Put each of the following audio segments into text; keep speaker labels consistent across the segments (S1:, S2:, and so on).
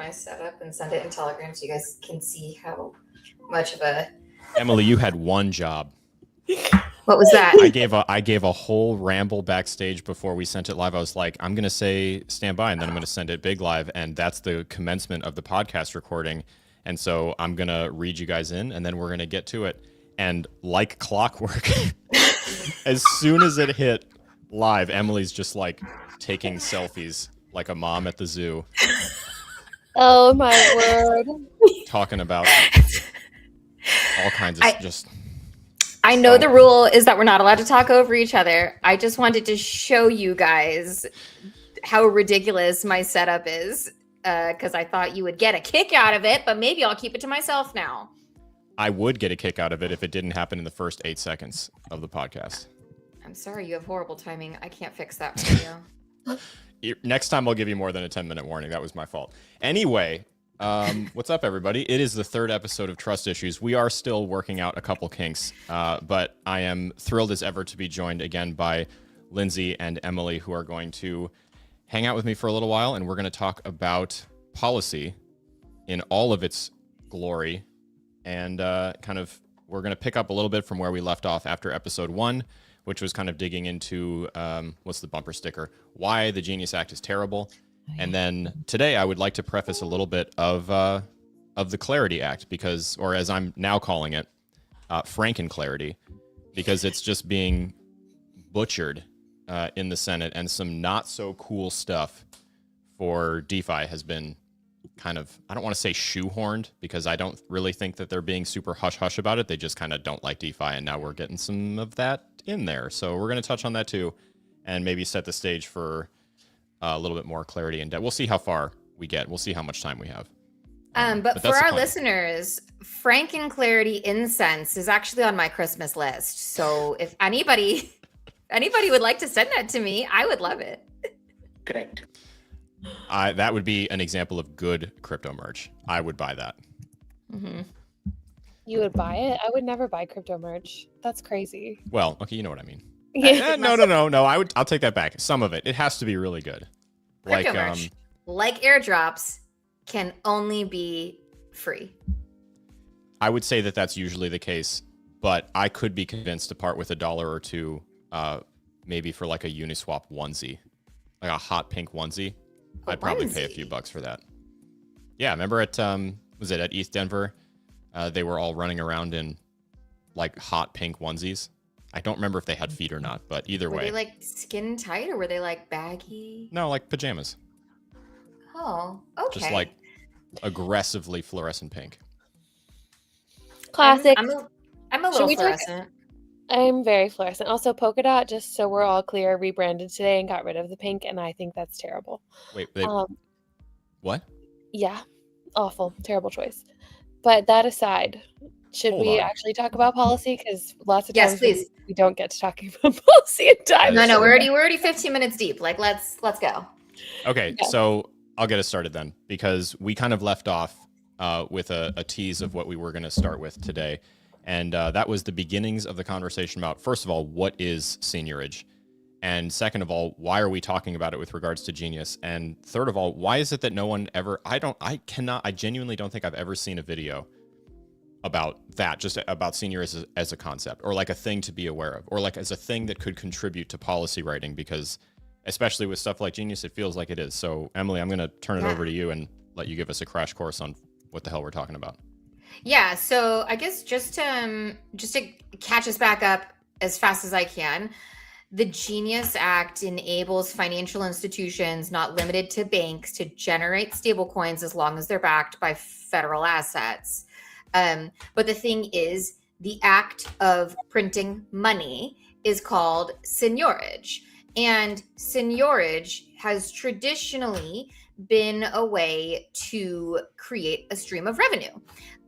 S1: my setup and send it in Telegram so you guys can see how much of a...
S2: Emily, you had one job.
S1: What was that?
S2: I gave a whole ramble backstage before we sent it live. I was like, I'm going to say stand by, and then I'm going to send it big live, and that's the commencement of the podcast recording. And so I'm going to read you guys in, and then we're going to get to it. And like clockwork, as soon as it hit live, Emily's just like taking selfies like a mom at the zoo.
S3: Oh my word.
S2: Talking about all kinds of just...
S1: I know the rule is that we're not allowed to talk over each other. I just wanted to show you guys how ridiculous my setup is, because I thought you would get a kick out of it, but maybe I'll keep it to myself now.
S2: I would get a kick out of it if it didn't happen in the first 8 seconds of the podcast.
S1: I'm sorry, you have horrible timing. I can't fix that for
S2: you. Next time I'll give you more than a 10-minute warning. That was my fault. Anyway, what's up, everybody? It is the 3rd episode of Trust Issues. We are still working out a couple kinks, but I am thrilled as ever to be joined again by Lindsay and Emily, who are going to hang out with me for a little while, and we're going to talk about policy in all of its glory, and we're going to pick up a little bit from where we left off after episode 1, which was kind of digging into, what's the bumper sticker? Why the Genius Act is terrible. And then today I would like to preface a little bit of the Clarity Act, because, or as I'm now calling it, Franken-Clarity, because it's just being butchered in the Senate, and some not so cool stuff for DeFi has been kind of, I don't want to say shoehorned, because I don't really think that they're being super hush-hush about it. They just kind of don't like DeFi, and now we're getting some of that in there. So we're going to touch on that too, and maybe set the stage for a little bit more clarity and depth. We'll see how far we get. We'll see how much time we have.
S1: But for our listeners, Franken-Clarity incense is actually on my Christmas list. So if anybody would like to send that to me, I would love it.
S4: Correct.
S2: That would be an example of good crypto merch. I would buy that.
S1: Mm-hmm.
S3: You would buy it? I would never buy crypto merch. That's crazy.
S2: Well, okay, you know what I mean.
S3: Yeah.
S2: No. I'll take that back. Some of it. It has to be really good.
S1: Crypto merch, like airdrops, can only be free.
S2: I would say that that's usually the case, but I could be convinced to part with $1 or $2, maybe for like a Uniswap onesie, like a hot pink onesie. I'd probably pay a few bucks for that. Yeah, remember at was it at East Denver? They were all running around in like hot pink onesies. I don't remember if they had feet or not, but either way.
S1: Were they like skin tight, or were they like baggy?
S2: No, like pajamas.
S1: Oh, okay.
S2: Just like aggressively fluorescent pink.
S3: Classic.
S1: I'm a little fluorescent.
S3: I'm very fluorescent. Also, polka dot, just so we're all clear, rebranded today and got rid of the pink, and I think that's terrible.
S2: Wait, what?
S3: Yeah, awful, terrible choice. But that aside, should we actually talk about policy? Because lots of times we don't get to talking about policy in time.
S1: No, we're already 15 minutes deep. Like, let's go.
S2: Okay, so I'll get us started then, because we kind of left off with a tease of what we were going to start with today. And that was the beginnings of the conversation about, first of all, what is seniorage? And second of all, why are we talking about it with regards to Genius? And third of all, why is it that no one ever, I genuinely don't think I've ever seen a video about that, just about seniorage as a concept, or like a thing to be aware of, or like as a thing that could contribute to policy writing, because especially with stuff like Genius, it feels like it is. So Emily, I'm going to turn it over to you and let you give us a crash course on what the hell we're talking about.
S1: Yeah, so I guess just to catch us back up as fast as I can, the Genius Act enables financial institutions, not limited to banks, to generate stablecoins as long as they're backed by federal assets. But the thing is, the act of printing money is called seniorage. And seniorage has traditionally been a way to create a stream of revenue.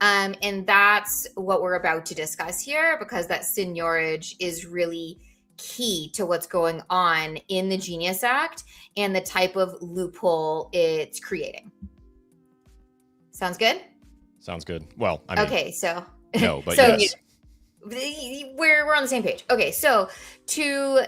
S1: And that's what we're about to discuss here, because that seniorage is really key to what's going on in the Genius Act and the type of loophole it's creating. Sounds good?
S2: Sounds good. Well, I mean,
S1: okay, so
S2: no, but
S1: so
S2: yes.
S1: We're on the same page. Okay, so to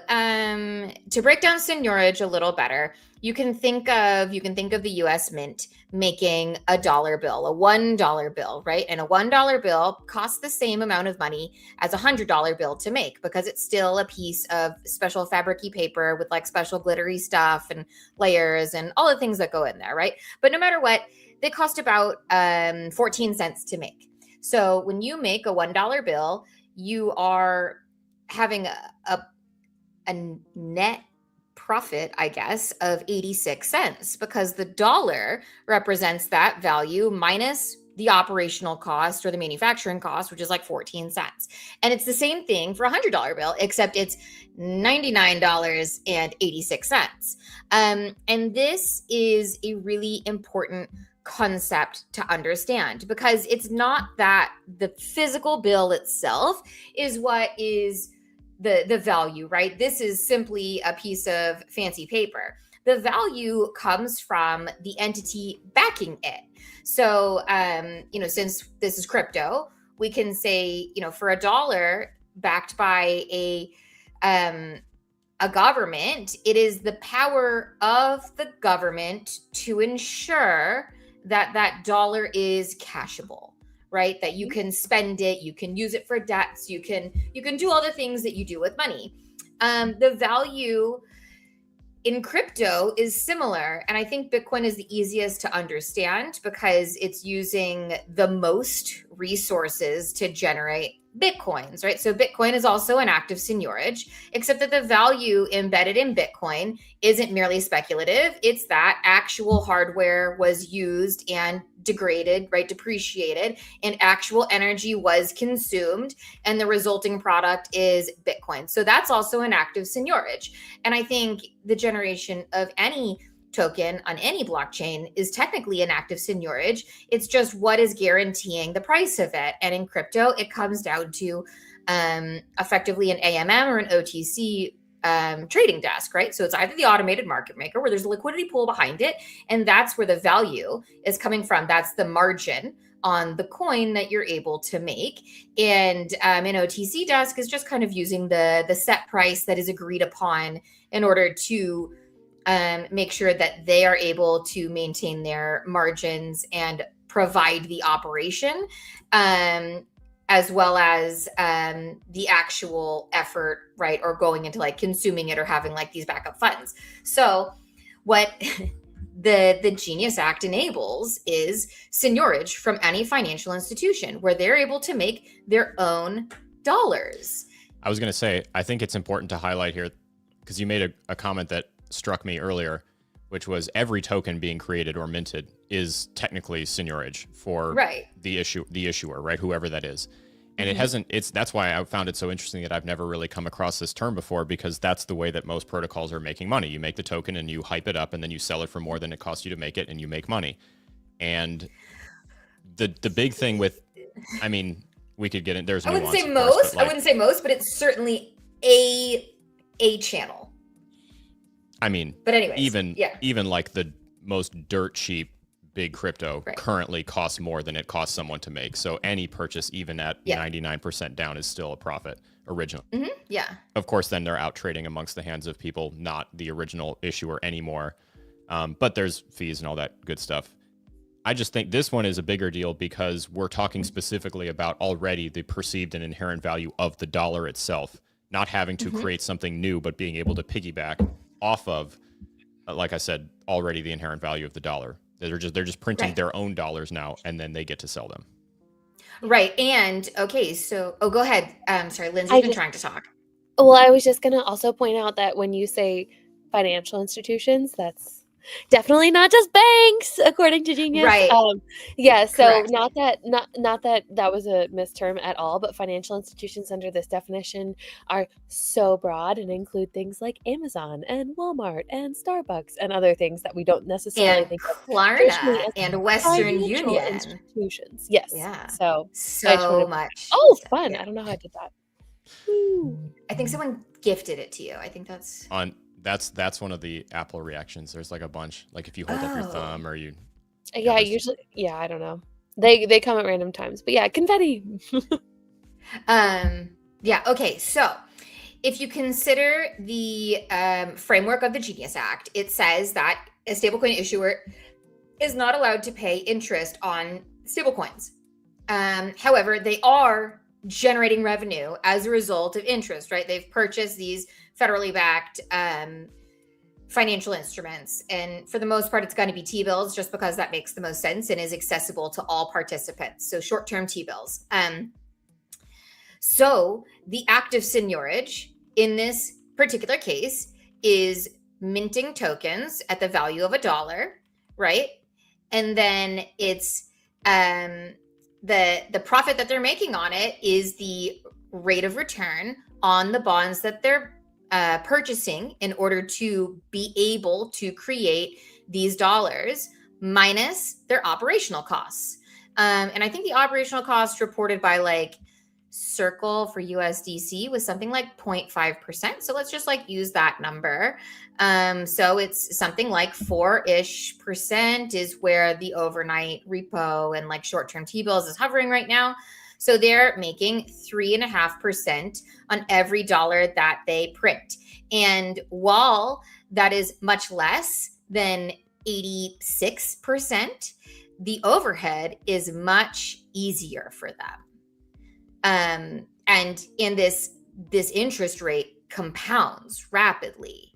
S1: break down seniorage a little better, You can think of the US Mint making a dollar bill, a $1 bill, right? And a $1 bill costs the same amount of money as a $100 bill to make because it's still a piece of special fabricy paper with like special glittery stuff and layers and all the things that go in there, right? But no matter what, they cost about 14 cents to make. So when you make a $1 bill, you are having a net profit, I guess, of 86 cents because the dollar represents that value minus the operational cost or the manufacturing cost, which is like 14 cents. And it's the same thing for a $100 bill, except it's $99.86. And this is a really important concept to understand because it's not that the physical bill itself is what is the value, right? This is simply a piece of fancy paper. The value comes from the entity backing it. So, since this is crypto, we can say, for $1 backed by a government, it is the power of the government to ensure that that dollar is cashable. Right? That you can spend it, you can use it for debts, you can do all the things that you do with money. The value in crypto is similar. And I think Bitcoin is the easiest to understand because it's using the most resources to generate Bitcoins, right? So Bitcoin is also an active seigniorage, except that the value embedded in Bitcoin isn't merely speculative. It's that actual hardware was used and degraded, right? Depreciated, and actual energy was consumed, and the resulting product is Bitcoin. So that's also an active seigniorage. And I think the generation of any token on any blockchain is technically an active seigniorage. It's just what is guaranteeing the price of it. And in crypto, it comes down to effectively an AMM or an OTC trading desk, right? So it's either the automated market maker where there's a liquidity pool behind it, and that's where the value is coming from. That's the margin on the coin that you're able to make. And an OTC desk is just kind of using the set price that is agreed upon in order to make sure that they are able to maintain their margins and provide the operation, as well as the actual effort, right? Or going into like consuming it or having like these backup funds. So what the Genius Act enables is seigniorage from any financial institution where they're able to make their own dollars.
S2: I was going to say, I think it's important to highlight here because you made a comment that struck me earlier, which was every token being created or minted is technically seigniorage for the issuer, right? Whoever that is. And that's why I found it so interesting that I've never really come across this term before, because that's the way that most protocols are making money. You make the token and you hype it up and then you sell it for more than it costs you to make it and you make money. And the big thing with, I mean, we could get in, there's nuance.
S1: I wouldn't say most, but it's certainly a channel.
S2: I mean,
S1: but anyways,
S2: even like the most dirt cheap big crypto currently costs more than it costs someone to make. So any purchase, even at 99% down, is still a profit originally.
S1: Mm-hmm. Yeah.
S2: Of course, then they're out trading amongst the hands of people, not the original issuer anymore. But there's fees and all that good stuff. I just think this one is a bigger deal because we're talking specifically about already the perceived and inherent value of the dollar itself, not having to create something new, but being able to piggyback off of, like I said, already the inherent value of the dollar. They're just printing their own dollars now, and then they get to sell them.
S1: Right. And okay, so go ahead. Sorry, Lindsay's been trying to talk.
S3: Well, I was just gonna also point out that when you say financial institutions, that's definitely not just banks, according to Genius.
S1: Right.
S3: So not that was a misterm at all, but financial institutions under this definition are so broad and include things like Amazon and Walmart and Starbucks and other things that we don't necessarily think of.
S1: Klarna and Western Union
S3: institutions. Yes.
S1: Yeah.
S3: So
S1: much.
S3: Oh, fun. Yeah. I don't know how I did that.
S1: Woo. I think someone gifted it to you. I think that's
S2: That's one of the Apple reactions. There's like a bunch. Like if you hold up your thumb or you.
S3: Yeah, usually. Yeah, I don't know. They come at random times, but yeah, confetti.
S1: Yeah. Okay. So if you consider the framework of the Genius Act, it says that a stablecoin issuer is not allowed to pay interest on stablecoins. However, they are generating revenue as a result of interest, right? They've purchased these federally backed financial instruments. And for the most part, it's going to be T-bills just because that makes the most sense and is accessible to all participants. So short-term T-bills. So the act of seigniorage in this particular case is minting tokens at the value of $1, right? And then it's the profit that they're making on it is the rate of return on the bonds that they're purchasing in order to be able to create these dollars minus their operational costs. And I think the operational cost reported by like Circle for USDC was something like 0.5%. So let's just like use that number. So it's something like 4-ish% is where the overnight repo and like short-term T-bills is hovering right now. So they're making 3.5% on every dollar that they print. And while that is much less than 86%, the overhead is much easier for them. And in this interest rate compounds rapidly.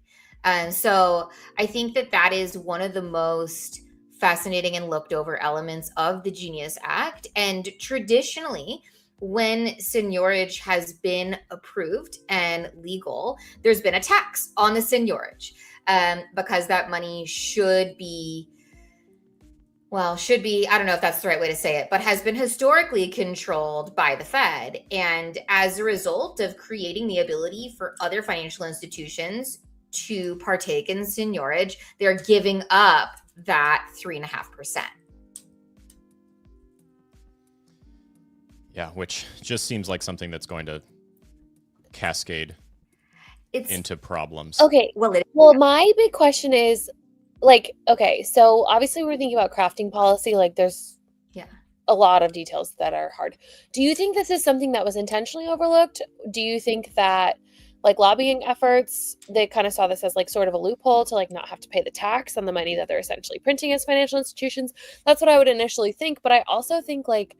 S1: So I think that is one of the most fascinating and looked over elements of the Genius Act. And traditionally, when seigniorage has been approved and legal, there's been a tax on the seigniorage because that money should be, I don't know if that's the right way to say it, but has been historically controlled by the Fed. And as a result of creating the ability for other financial institutions to partake in seigniorage, they're giving up that 3.5%.
S2: Yeah, which just seems like something that's going to cascade into problems.
S3: Okay. Well, my big question is, like, okay, so obviously we're thinking about crafting policy. Like, there's a lot of details that are hard. Do you think this is something that was intentionally overlooked? Do you think that, like, lobbying efforts, they kind of saw this as like sort of a loophole to like not have to pay the tax on the money that they're essentially printing as financial institutions? That's what I would initially think. But I also think, like,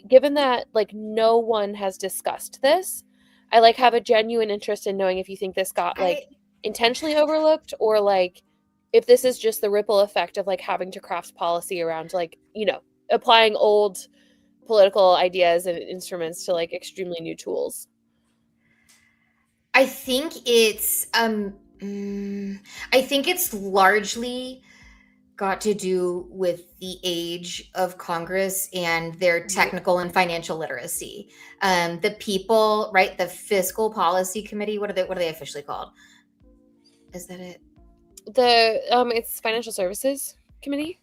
S3: given that like no one has discussed this, I like have a genuine interest in knowing if you think this got like intentionally overlooked, or like if this is just the ripple effect of like having to craft policy around like, you know, applying old political ideas and instruments to like extremely new tools.
S1: I think it's largely got to do with the age of Congress and their technical and financial literacy. The people, right? The Fiscal Policy Committee. What are they officially called? Is that it?
S3: It's Financial Services Committee.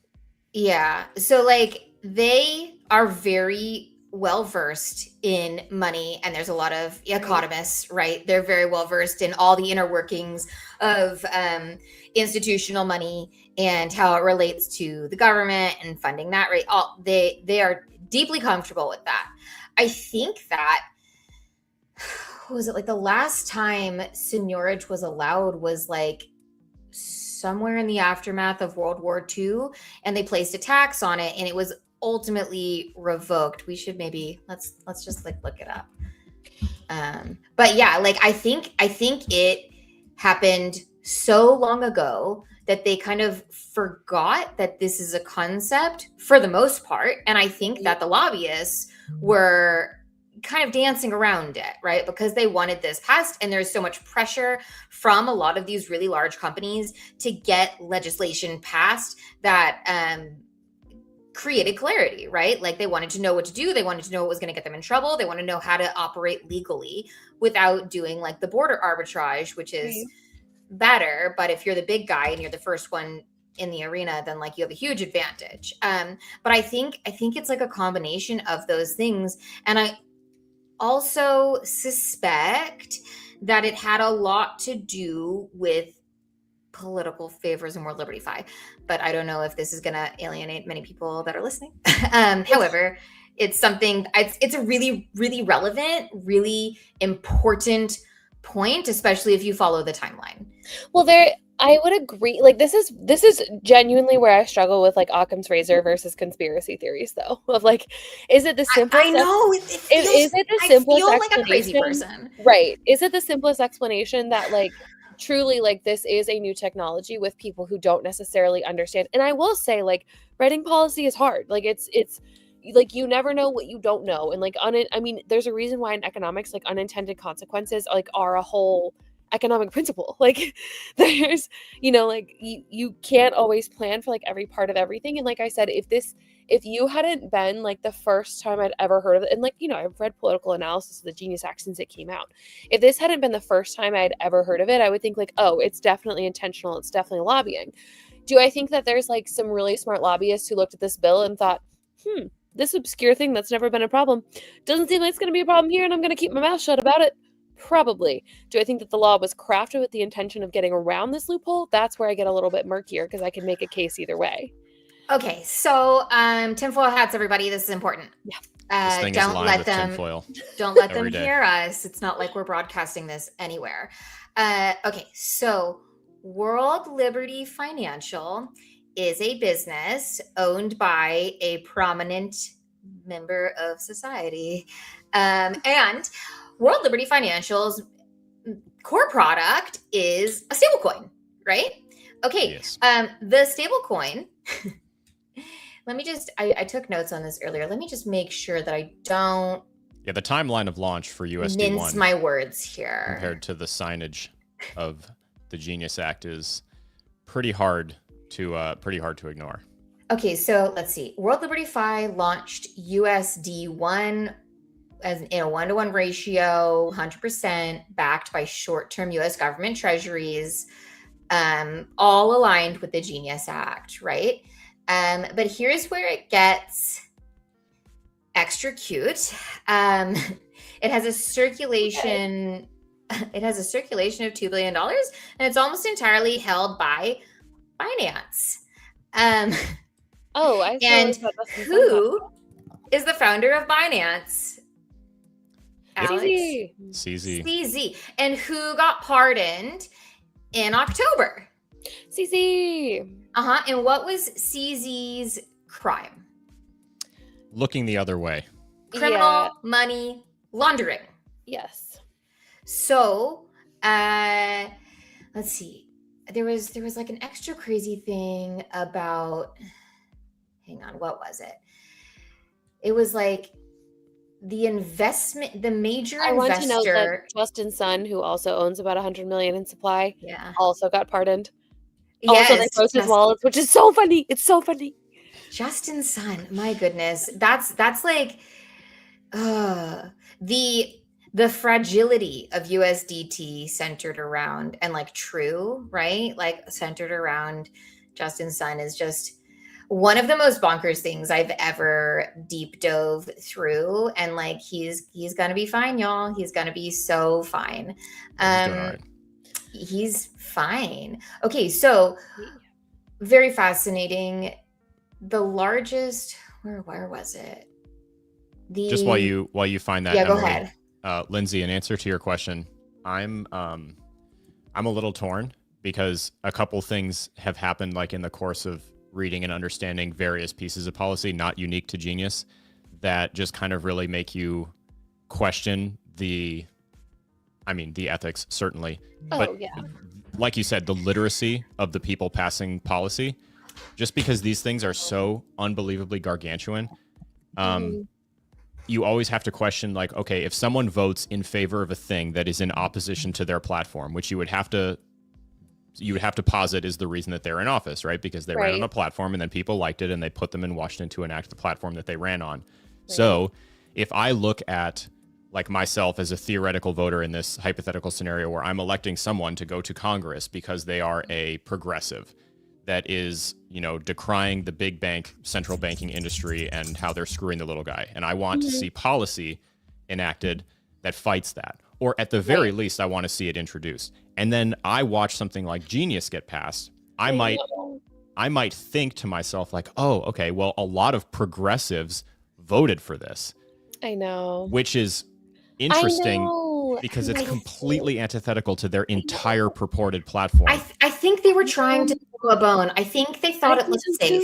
S1: Yeah. So like they are very well versed in money, and there's a lot of economists, right? They're very well versed in all the inner workings of institutional money and how it relates to the government and funding that, right? They are deeply comfortable with that. I think that, was it like the last time seigniorage was allowed was like somewhere in the aftermath of World War II, and they placed a tax on it, and it was ultimately revoked. We should maybe let's just like look it up. But yeah, like I think it happened so long ago that they kind of forgot that this is a concept for the most part. And I think that the lobbyists were kind of dancing around it, right? Because they wanted this passed, and there's so much pressure from a lot of these really large companies to get legislation passed that created clarity, right? Like they wanted to know what to do. They wanted to know what was going to get them in trouble. They want to know how to operate legally without doing like the border arbitrage, which is better. But if you're the big guy and you're the first one in the arena, then like you have a huge advantage. But I think it's like a combination of those things. And I also suspect that it had a lot to do with political favors and more Liberty Fi, but I don't know if this is going to alienate many people that are listening. However, it's something, it's a really, really relevant, really important point, especially if you follow the timeline.
S3: Well, I would agree. Like this is genuinely where I struggle with like Occam's razor versus conspiracy theories, though. Of like, is it the simplest?
S1: I know it feels.
S3: Is it the
S1: I
S3: simplest
S1: feel like a crazy
S3: explanation?
S1: person.
S3: Right? Is it the simplest explanation that like truly like this is a new technology with people who don't necessarily understand? And I will say like writing policy is hard. Like it's like you never know what you don't know, and like I mean, there's a reason why in economics like unintended consequences like are a whole economic principle. Like there's like you can't always plan for like every part of everything. And like I said, if you hadn't been like the first time I'd ever heard of it, and like I've read political analysis of the Genius Act since it came out, if this hadn't been the first time I'd ever heard of it, I would think like, oh, it's definitely intentional, it's definitely lobbying. Do I think that there's like some really smart lobbyists who looked at this bill and thought, this obscure thing that's never been a problem doesn't seem like it's going to be a problem here, and I'm going to keep my mouth shut about it? Probably. Do I think that the law was crafted with the intention of getting around this loophole? That's where I get a little bit murkier, because I can make a case either way.
S1: Okay, so tinfoil hats, everybody. This is important.
S3: Yeah.
S2: This thing
S1: Don't
S2: is lined
S1: let
S2: with
S1: them.
S2: tinfoil.
S1: Don't let them
S2: every day.
S1: hear us. It's not like we're broadcasting this anywhere. Okay, so World Liberty Financial is a business owned by a prominent member of society, and World Liberty Financial's core product is a stablecoin, right? Okay.
S2: Yes.
S1: The stablecoin. Let me just. I took notes on this earlier. Let me just make sure that I don't.
S2: Yeah, the timeline of launch for USD1
S1: mince my words here.
S2: compared to the signage of the Genius Act is pretty hard to ignore.
S1: Okay, so let's see. World Liberty Fi launched USD1 as in a 1-to-1 ratio, 100% backed by short-term US government treasuries, all aligned with the Genius Act, right? But here's where it gets extra cute. It has a circulation. Okay. It has a circulation of $2 billion, and it's almost entirely held by Binance. And who is the founder of Binance? Alex? CZ. And who got pardoned in October?
S3: CZ.
S1: And what was CZ's crime?
S2: Looking the other way.
S1: Criminal money laundering.
S3: Yes.
S1: So, let's see. There was like an extra crazy thing about. Hang on, what was it? It was like the investment, the major investor. I want to know that
S3: Justin's son, who also owns about 100 million in supply, also got pardoned.
S1: Yes,
S3: also, they froze his wallets, which is so funny. It's so funny.
S1: Justin's son, my goodness, that's like the fragility of USDT centered around, and like true, right? Like centered around Justin's son is just one of the most bonkers things I've ever deep dove through. And like, he's going to be fine, y'all. He's going to be so fine.
S2: He's doing all right.
S1: He's fine. Okay. So very fascinating. The largest, where was it?
S2: Just while you find that.
S1: Yeah,
S2: Emily,
S1: go ahead.
S2: Lindsay, in answer to your question, I'm a little torn because a couple things have happened like in the course of reading and understanding various pieces of policy, not unique to Genius, that just kind of really make you question the ethics, certainly. But like you said, the literacy of the people passing policy, just because these things are so unbelievably gargantuan, you always have to question, like, okay, if someone votes in favor of a thing that is in opposition to their platform, which you would have to posit is the reason that they're in office, right? Because they ran on a platform and then people liked it and they put them in Washington to enact the platform that they ran on. Right. So if I look at like myself as a theoretical voter in this hypothetical scenario where I'm electing someone to go to Congress because they are a progressive that is, decrying the big bank, central banking industry and how they're screwing the little guy. And I want to see policy enacted that fights that. Or at the very least, I want to see it introduced. And then I watch something like Genius get passed. I might think to myself like, oh, okay, well, a lot of progressives voted for this.
S3: I know.
S2: Which is interesting. because it's completely antithetical to their entire purported platform.
S1: I think they were trying to throw a bone. I think they thought it looked safe.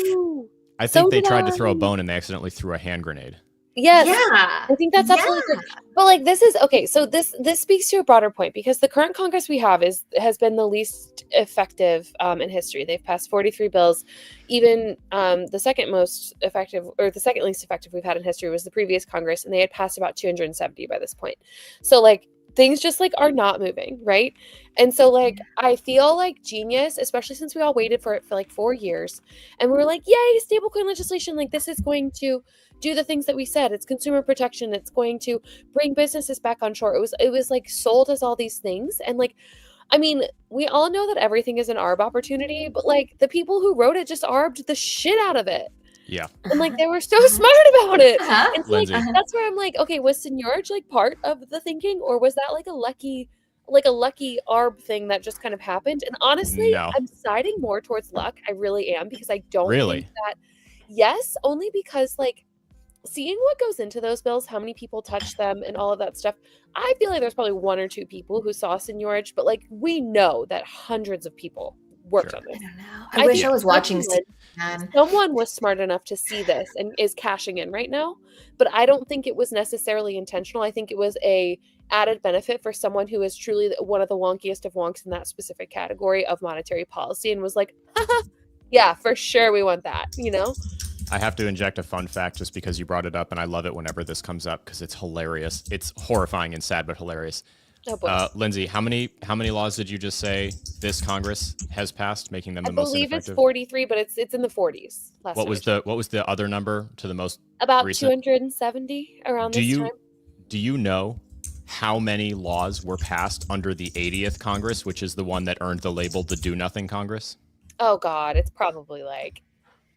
S2: I think they tried to throw a bone and they accidentally threw a hand grenade.
S3: Yes.
S1: Yeah.
S3: I think that's absolutely true. But like this is okay, so this speaks to a broader point because the current Congress we have has been the least effective in history. They've passed 43 bills. Even the second most effective or the second least effective we've had in history was the previous Congress, and they had passed about 270 by this point. So like things just like are not moving, right? And so like I feel like genius, especially since we all waited for it for like 4 years and we were like, yay, stablecoin legislation, like this is going to do the things that we said. It's consumer protection, it's going to bring businesses back on shore. It was like sold as all these things. And like, I mean, we all know that everything is an ARB opportunity, but like the people who wrote it just ARB'd the shit out of it.
S2: Yeah.
S3: And like they were so smart about it. And so, like, that's where I'm like, okay, was seniorage like part of the thinking, or was that like a lucky ARB thing that just kind of happened? And honestly,
S2: No.
S3: I'm siding more towards luck. I really am, because I don't
S2: Really?
S3: think that. Yes, only because like seeing what goes into those bills, how many people touch them and all of that stuff, I feel like there's probably 1 or 2 people who saw seniorage, but like we know that hundreds of people worked on this.
S1: I don't know. I wish I was watching.
S3: Someone was smart enough to see this and is cashing in right now, but I don't think it was necessarily intentional. I think it was a added benefit for someone who is truly one of the wonkiest of wonks in that specific category of monetary policy and was like, yeah, for sure we want that, you know?
S2: I have to inject a fun fact just because you brought it up, and I love it whenever this comes up because it's hilarious. It's horrifying and sad, but hilarious.
S3: Oh, boy.
S2: Lindsay, how many laws did you just say this Congress has passed, making them the most
S3: ineffective? I believe
S2: it's
S3: 43, but it's in the 40s.
S2: What was the other number to the most
S3: about
S2: recent?
S3: 270 around this time.
S2: Do you know how many laws were passed under the 80th Congress, which is the one that earned the label the Do Nothing Congress?
S3: Oh God, it's probably like,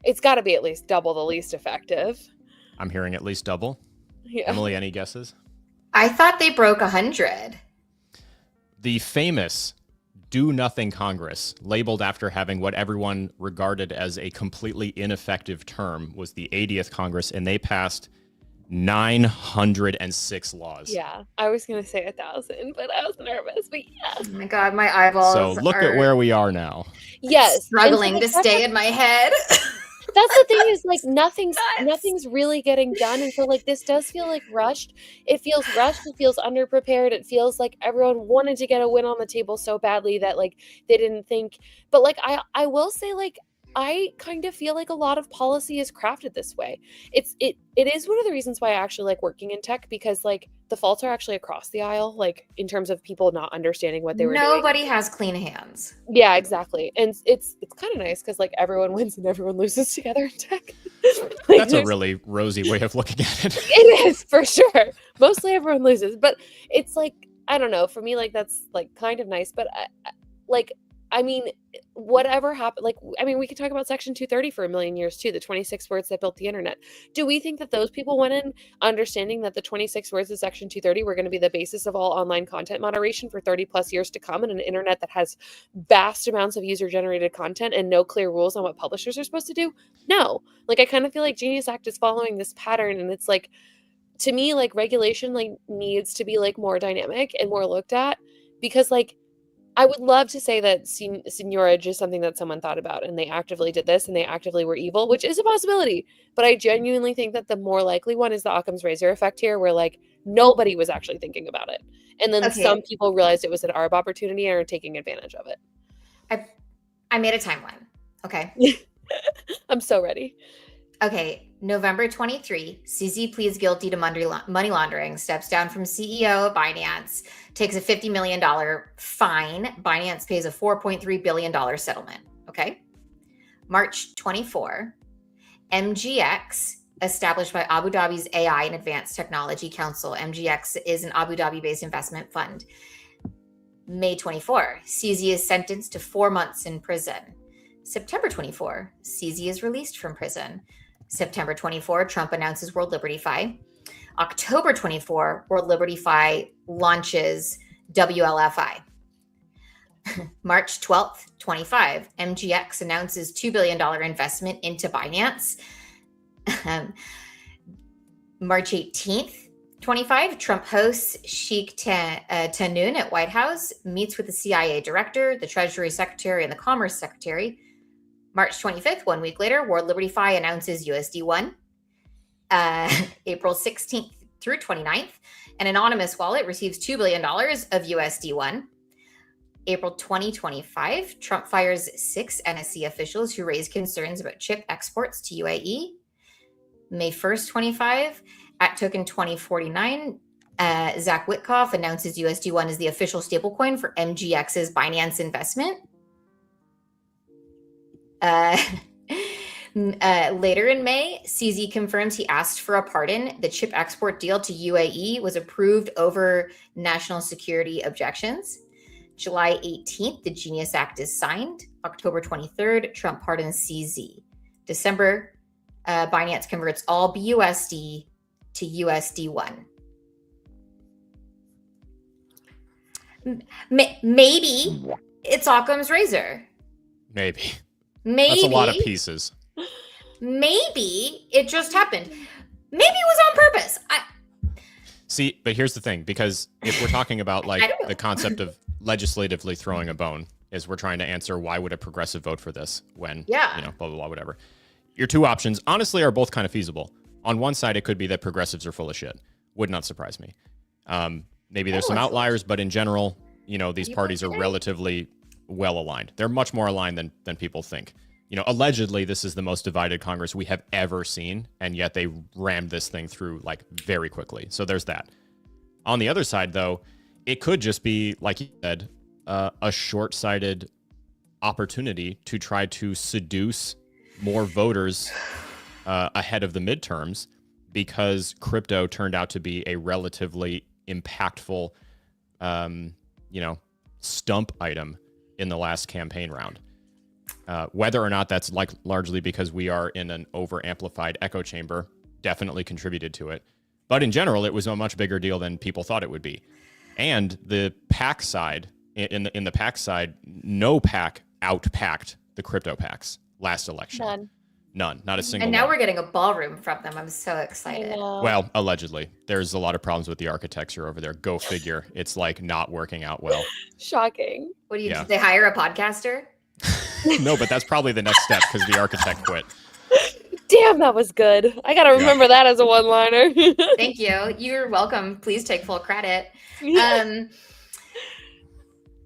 S3: it's got to be at least double the least effective.
S2: I'm hearing at least double.
S3: Yeah.
S2: Emily, any guesses?
S1: I thought they broke 100.
S2: The famous Do Nothing Congress, labeled after having what everyone regarded as a completely ineffective term, was the 80th Congress, and they passed 906 laws.
S3: Yeah, I was going to say 1,000, but I was nervous. But yeah.
S1: Oh my God, my eyeballs.
S2: So look at where we are now.
S3: Yes.
S1: Struggling to stay in my head.
S3: That's the thing, is like nothing's really getting done, and so like this does feel like rushed. It feels rushed. It feels underprepared. It feels like everyone wanted to get a win on the table so badly that like they didn't think. But like I will say, like, I kind of feel like a lot of policy is crafted this way. It is one of the reasons why I actually like working in tech, because like the faults are actually across the aisle, like in terms of people not understanding what they were doing.
S1: Nobody has clean hands.
S3: Yeah, exactly. And it's kind of nice because like everyone wins and everyone loses together in tech. Like,
S2: that's a really rosy way of looking at it.
S3: It is, for sure. Mostly everyone loses, but it's like, I don't know, for me, like that's like kind of nice, but I mean, whatever happened, like, I mean, we could talk about Section 230 for a million years too, the 26 words that built the internet. Do we think that those people went in understanding that the 26 words of Section 230 were going to be the basis of all online content moderation for 30 plus years to come in an internet that has vast amounts of user generated content and no clear rules on what publishers are supposed to do? No. Like, I kind of feel like Genius Act is following this pattern, and it's like, to me, like regulation like needs to be like more dynamic and more looked at, because like, I would love to say that seniorage is something that someone thought about and they actively did this and they actively were evil, which is a possibility. But I genuinely think that the more likely one is the Occam's razor effect here, where like nobody was actually thinking about it. And then some people realized it was an ARB opportunity and are taking advantage of it.
S1: I made a timeline. Okay.
S3: I'm so ready.
S1: Okay. November 23, CZ pleads guilty to money laundering, steps down from CEO of Binance, takes a $50 million fine. Binance pays a $4.3 billion settlement. Okay. March 24, MGX, established by Abu Dhabi's AI and Advanced Technology Council. MGX is an Abu Dhabi-based investment fund. May 24, CZ is sentenced to 4 months in prison. September 24, CZ is released from prison. September 24, Trump announces World Liberty Fi. October 24, World Liberty Fi launches WLFI. March 12th, 25, MGX announces $2 billion investment into Binance. March 18th, 25, Trump hosts Sheikh Tahnoun at White House, meets with the CIA director, the Treasury Secretary, and the Commerce Secretary. March 25th, 1 week later, World Liberty Fi announces USD1. April 16th through 29th, an anonymous wallet receives $2 billion of USD1. April 2025, Trump fires 6 NSC officials who raised concerns about chip exports to UAE. May 1st, 25, at token 2049, Zach Witkoff announces USD1 as the official stablecoin for MGX's Binance investment. Later in May, CZ confirms he asked for a pardon. The chip export deal to UAE was approved over national security objections. July 18th, the Genius Act is signed. October 23rd, Trump pardons CZ. December, Binance converts all BUSD to USD1. Maybe it's Occam's razor.
S2: Maybe.
S1: Maybe.
S2: That's a lot of pieces.
S1: Maybe it just happened. Maybe it was on purpose.
S2: See, but here's the thing, because if we're talking about like the concept of legislatively throwing a bone, is we're trying to answer why would a progressive vote for this when, you know, blah, blah, blah, whatever. Your two options, honestly, are both kind of feasible. On one side, it could be that progressives are full of shit. Would not surprise me. Maybe there's some outliers, but in general, you know, these parties are relatively well aligned. They're much more aligned than people think. You know, allegedly, this is the most divided Congress we have ever seen, and yet they rammed this thing through like very quickly. So there's that. On the other side, though, it could just be, like you said, a short-sighted opportunity to try to seduce more voters ahead of the midterms, because crypto turned out to be a relatively impactful, you know, stump item in the last campaign round. Whether or not that's like largely because we are in an over-amplified echo chamber definitely contributed to it. But in general, it was a much bigger deal than people thought it would be. And the PAC side, in the PAC side, no PAC outpacked the crypto PACs last election. None, not a single
S1: one. And now
S2: one.
S1: we're getting a ballroom from them. I'm so excited.
S2: Well, allegedly. There's a lot of problems with the architecture over there. Go figure. It's like not working out well.
S3: Shocking.
S1: What do you, did they hire a podcaster?
S2: No, but that's probably the next step because the architect quit.
S3: Damn, that was good. I got to remember that as a one-liner.
S1: Thank you. You're welcome. Please take full credit.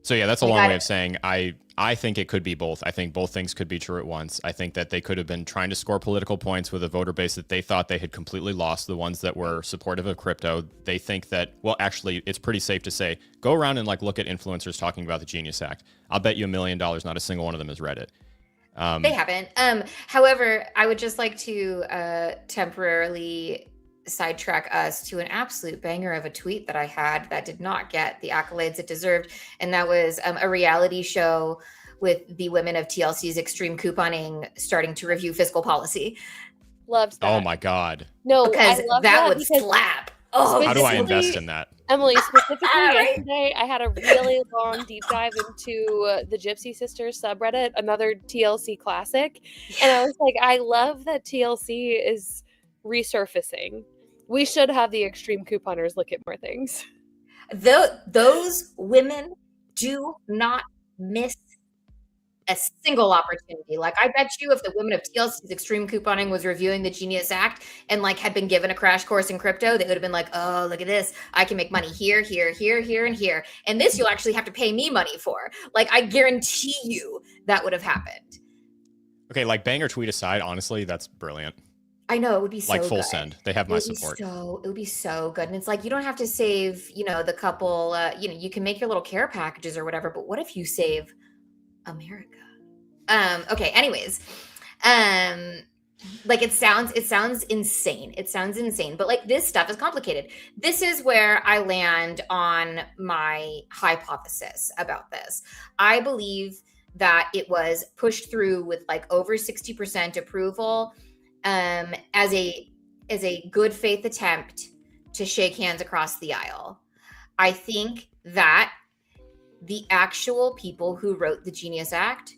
S2: So yeah, that's a long way of saying I think it could be both. I think both things could be true at once. I think that they could have been trying to score political points with a voter base that they thought they had completely lost, the ones that were supportive of crypto. They think that, well, actually, it's pretty safe to say, go around and like look at influencers talking about the Genius Act. I'll bet you $1 million not a single one of them has read it.
S1: They haven't. However, I would just like to temporarily sidetrack us to an absolute banger of a tweet that I had that did not get the accolades it deserved. And that was a reality show with the women of TLC's Extreme Couponing starting to review fiscal policy.
S3: Loved that.
S2: Oh my God.
S3: No,
S1: because that would slap. Oh,
S2: how do I invest in that?
S3: Emily, specifically yesterday, I had a really long deep dive into the Gypsy Sisters subreddit, another TLC classic. And I was like, I love that TLC is resurfacing. We should have the Extreme Couponers look at more things.
S1: Those women do not miss a single opportunity. Like, I bet you if the women of TLC's Extreme Couponing was reviewing the Genius Act and like had been given a crash course in crypto, they would have been like, oh, look at this. I can make money here, here, here, here, and here. And this you'll actually have to pay me money for. Like, I guarantee you that would have happened.
S2: Okay, like banger tweet aside, honestly, that's brilliant.
S1: I know, it would be so
S2: like full
S1: good.
S2: Send. They have my support.
S1: It would be so good. And it's like, you don't have to save, the couple, you can make your little care packages or whatever, but what if you save America? Okay, anyways. Like it sounds insane. It sounds insane, but like this stuff is complicated. This is where I land on my hypothesis about this. I believe that it was pushed through with like over 60% approval as a good faith attempt to shake hands across the aisle. I think that the actual people who wrote the Genius Act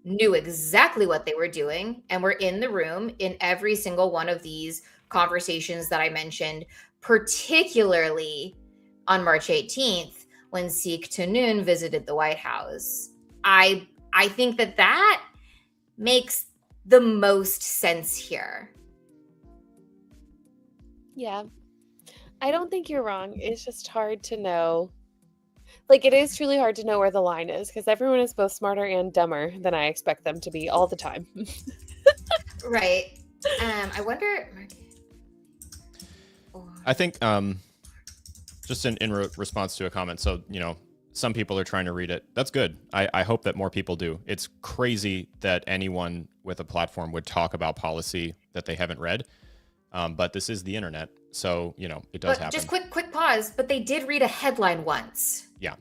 S1: knew exactly what they were doing and were in the room in every single one of these conversations that I mentioned, particularly on March 18th when Seek Noon visited the White House. I think that makes the most sense here.
S3: Yeah. I don't think you're wrong. It's just hard to know. Like, it is truly hard to know where the line is because everyone is both smarter and dumber than I expect them to be all the time.
S1: Right. I wonder.
S2: I think just in response to a comment, so, some people are trying to read it. That's good. I hope that more people do. It's crazy that anyone with a platform would talk about policy that they haven't read. But this is the internet, so, it does happen.
S1: Just quick pause, but they did read a headline once.
S2: Yeah.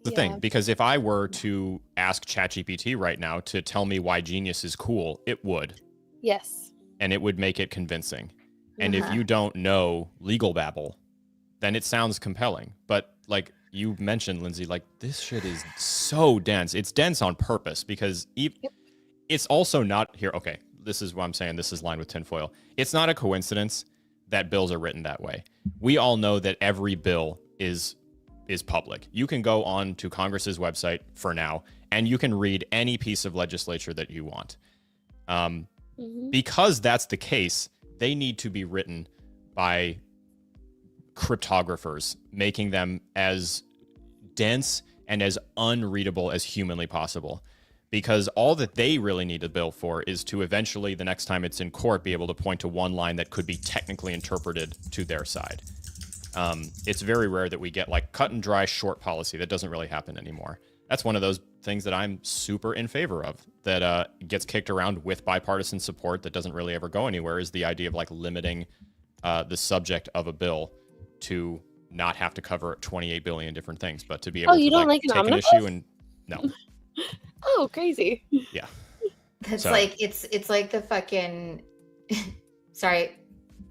S2: The thing, because if I were to ask ChatGPT right now to tell me why Genius is cool, it would.
S3: Yes.
S2: And it would make it convincing. And if you don't know legal babble, then it sounds compelling. But like you mentioned, Lindsay, like this shit is so dense. It's dense on purpose because it's also not here. Okay, this is what I'm saying. This is lined with tinfoil. It's not a coincidence that bills are written that way. We all know that every bill is public. You can go on to Congress's website for now, and you can read any piece of legislature that you want. Because that's the case, they need to be written by cryptographers, making them as dense and as unreadable as humanly possible. Because all that they really need a bill for is to eventually, the next time it's in court, be able to point to one line that could be technically interpreted to their side. It's very rare that we get like cut and dry short policy. That doesn't really happen anymore. That's one of those things that I'm super in favor of that gets kicked around with bipartisan support that doesn't really ever go anywhere, is the idea of like limiting the subject of a bill to not have to cover 28 billion different things, but to be able to like take an issue and no.
S3: Oh, crazy.
S2: Yeah.
S1: It's like it's like the fucking sorry,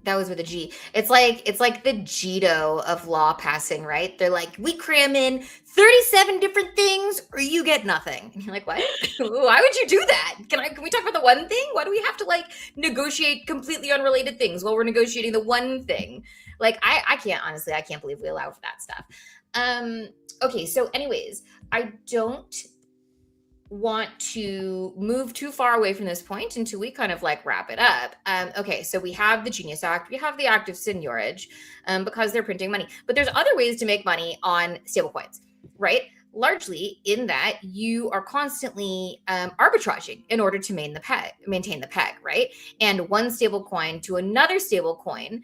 S1: that was with a G. It's like the Jito of law passing, right? They're like, we cram in 37 different things or you get nothing. And you're like, what? Why would you do that? Can we talk about the one thing? Why do we have to like negotiate completely unrelated things while we're negotiating the one thing? Like I can't believe we allow for that stuff. Okay, so anyways, I don't want to move too far away from this point until we kind of like wrap it up. Okay, so we have the Genius Act, we have the Act of Seigniorage, because they're printing money, but there's other ways to make money on stablecoins, right? Largely in that you are constantly arbitraging in order to maintain the peg, right? And one stable coin to another stable coin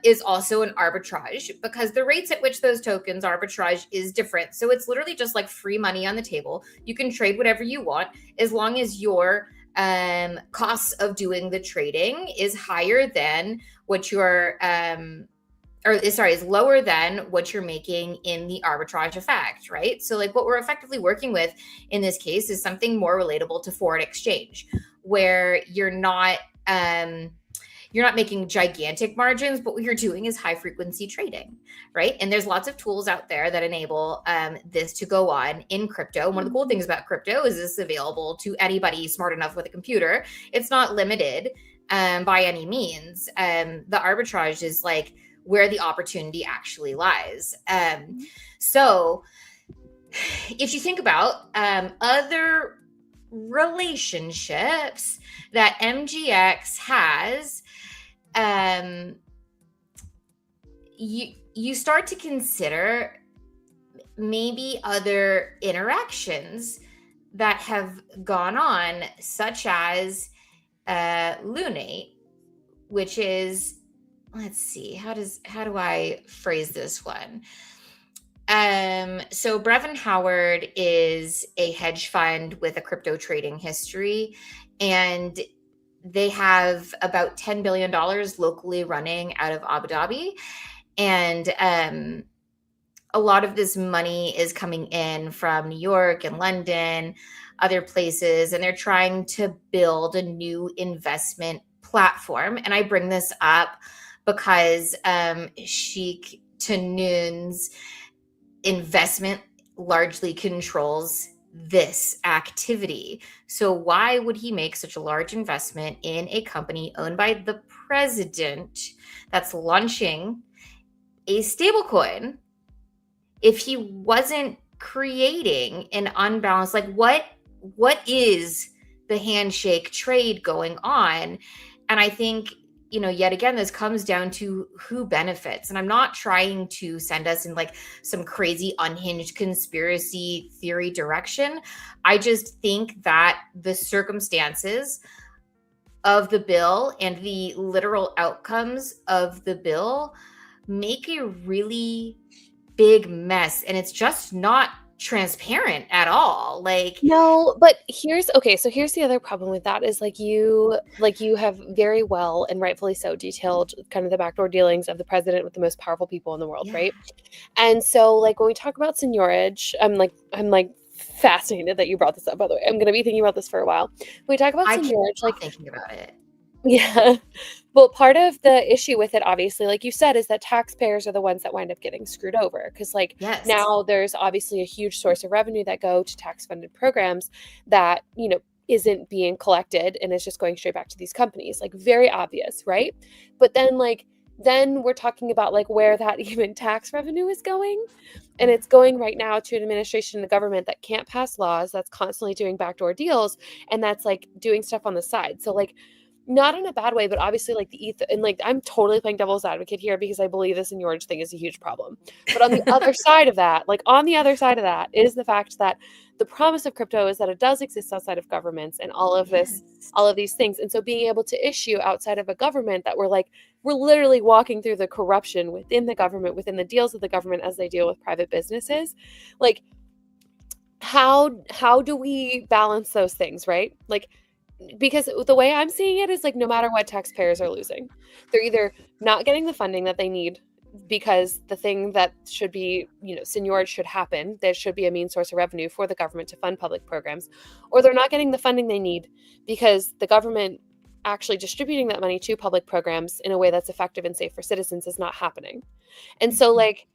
S1: is also an arbitrage because the rates at which those tokens arbitrage is different. So it's literally just like free money on the table. You can trade whatever you want as long as your costs of doing the trading is higher than what your is lower than what you're making in the arbitrage effect, right? So like what we're effectively working with in this case is something more relatable to foreign exchange, where you're not making gigantic margins, but what you're doing is high frequency trading, right? And there's lots of tools out there that enable this to go on in crypto. One of the cool things about crypto is this is available to anybody smart enough with a computer. It's not limited by any means. The arbitrage is like where the opportunity actually lies. So if you think about other relationships that MGX has, you start to consider maybe other interactions that have gone on, such as Lunate, which is, let's see, how do I phrase this one? So Brevin Howard is a hedge fund with a crypto trading history, and they have about $10 billion locally running out of Abu Dhabi. And a lot of this money is coming in from New York and London, other places, and they're trying to build a new investment platform. And I bring this up because Sheikh Noon's investment largely controls this activity. So why would he make such a large investment in a company owned by the president that's launching a stablecoin if he wasn't creating an unbalanced, like what is the handshake trade going on? And I think, yet again, this comes down to who benefits. And I'm not trying to send us in like some crazy unhinged conspiracy theory direction. I just think that the circumstances of the bill and the literal outcomes of the bill make a really big mess, and it's just not transparent at all. Like,
S3: no, but here's the other problem with that is like you have very well and rightfully so detailed kind of the backdoor dealings of the president with the most powerful people in the world, right? And so like when we talk about seniorage, I'm like fascinated that you brought this up, by the way. I'm going to be thinking about this for a while. When we talk about seniorage, like
S1: thinking about it.
S3: Yeah. Well, part of the issue with it, obviously, like you said, is that taxpayers are the ones that wind up getting screwed over. Because now there's obviously a huge source of revenue that go to tax-funded programs that, isn't being collected and is just going straight back to these companies. Like very obvious, right? But then we're talking about like where that even tax revenue is going. And it's going right now to an administration in the government that can't pass laws, that's constantly doing backdoor deals, and that's like doing stuff on the side. So like, not in a bad way, but obviously like the ETH, and like I'm totally playing devil's advocate here because I believe this seniorage thing is a huge problem. But on the other side of that, is the fact that the promise of crypto is that it does exist outside of governments and all of these things. And so being able to issue outside of a government that we're literally walking through the corruption within the government, within the deals of the government as they deal with private businesses, like how do we balance those things, right? Like, because the way I'm seeing it is like no matter what, taxpayers are losing. They're either not getting the funding that they need because the thing that should be, seniorage should happen. There should be a main source of revenue for the government to fund public programs, or they're not getting the funding they need because the government actually distributing that money to public programs in a way that's effective and safe for citizens is not happening. And so like,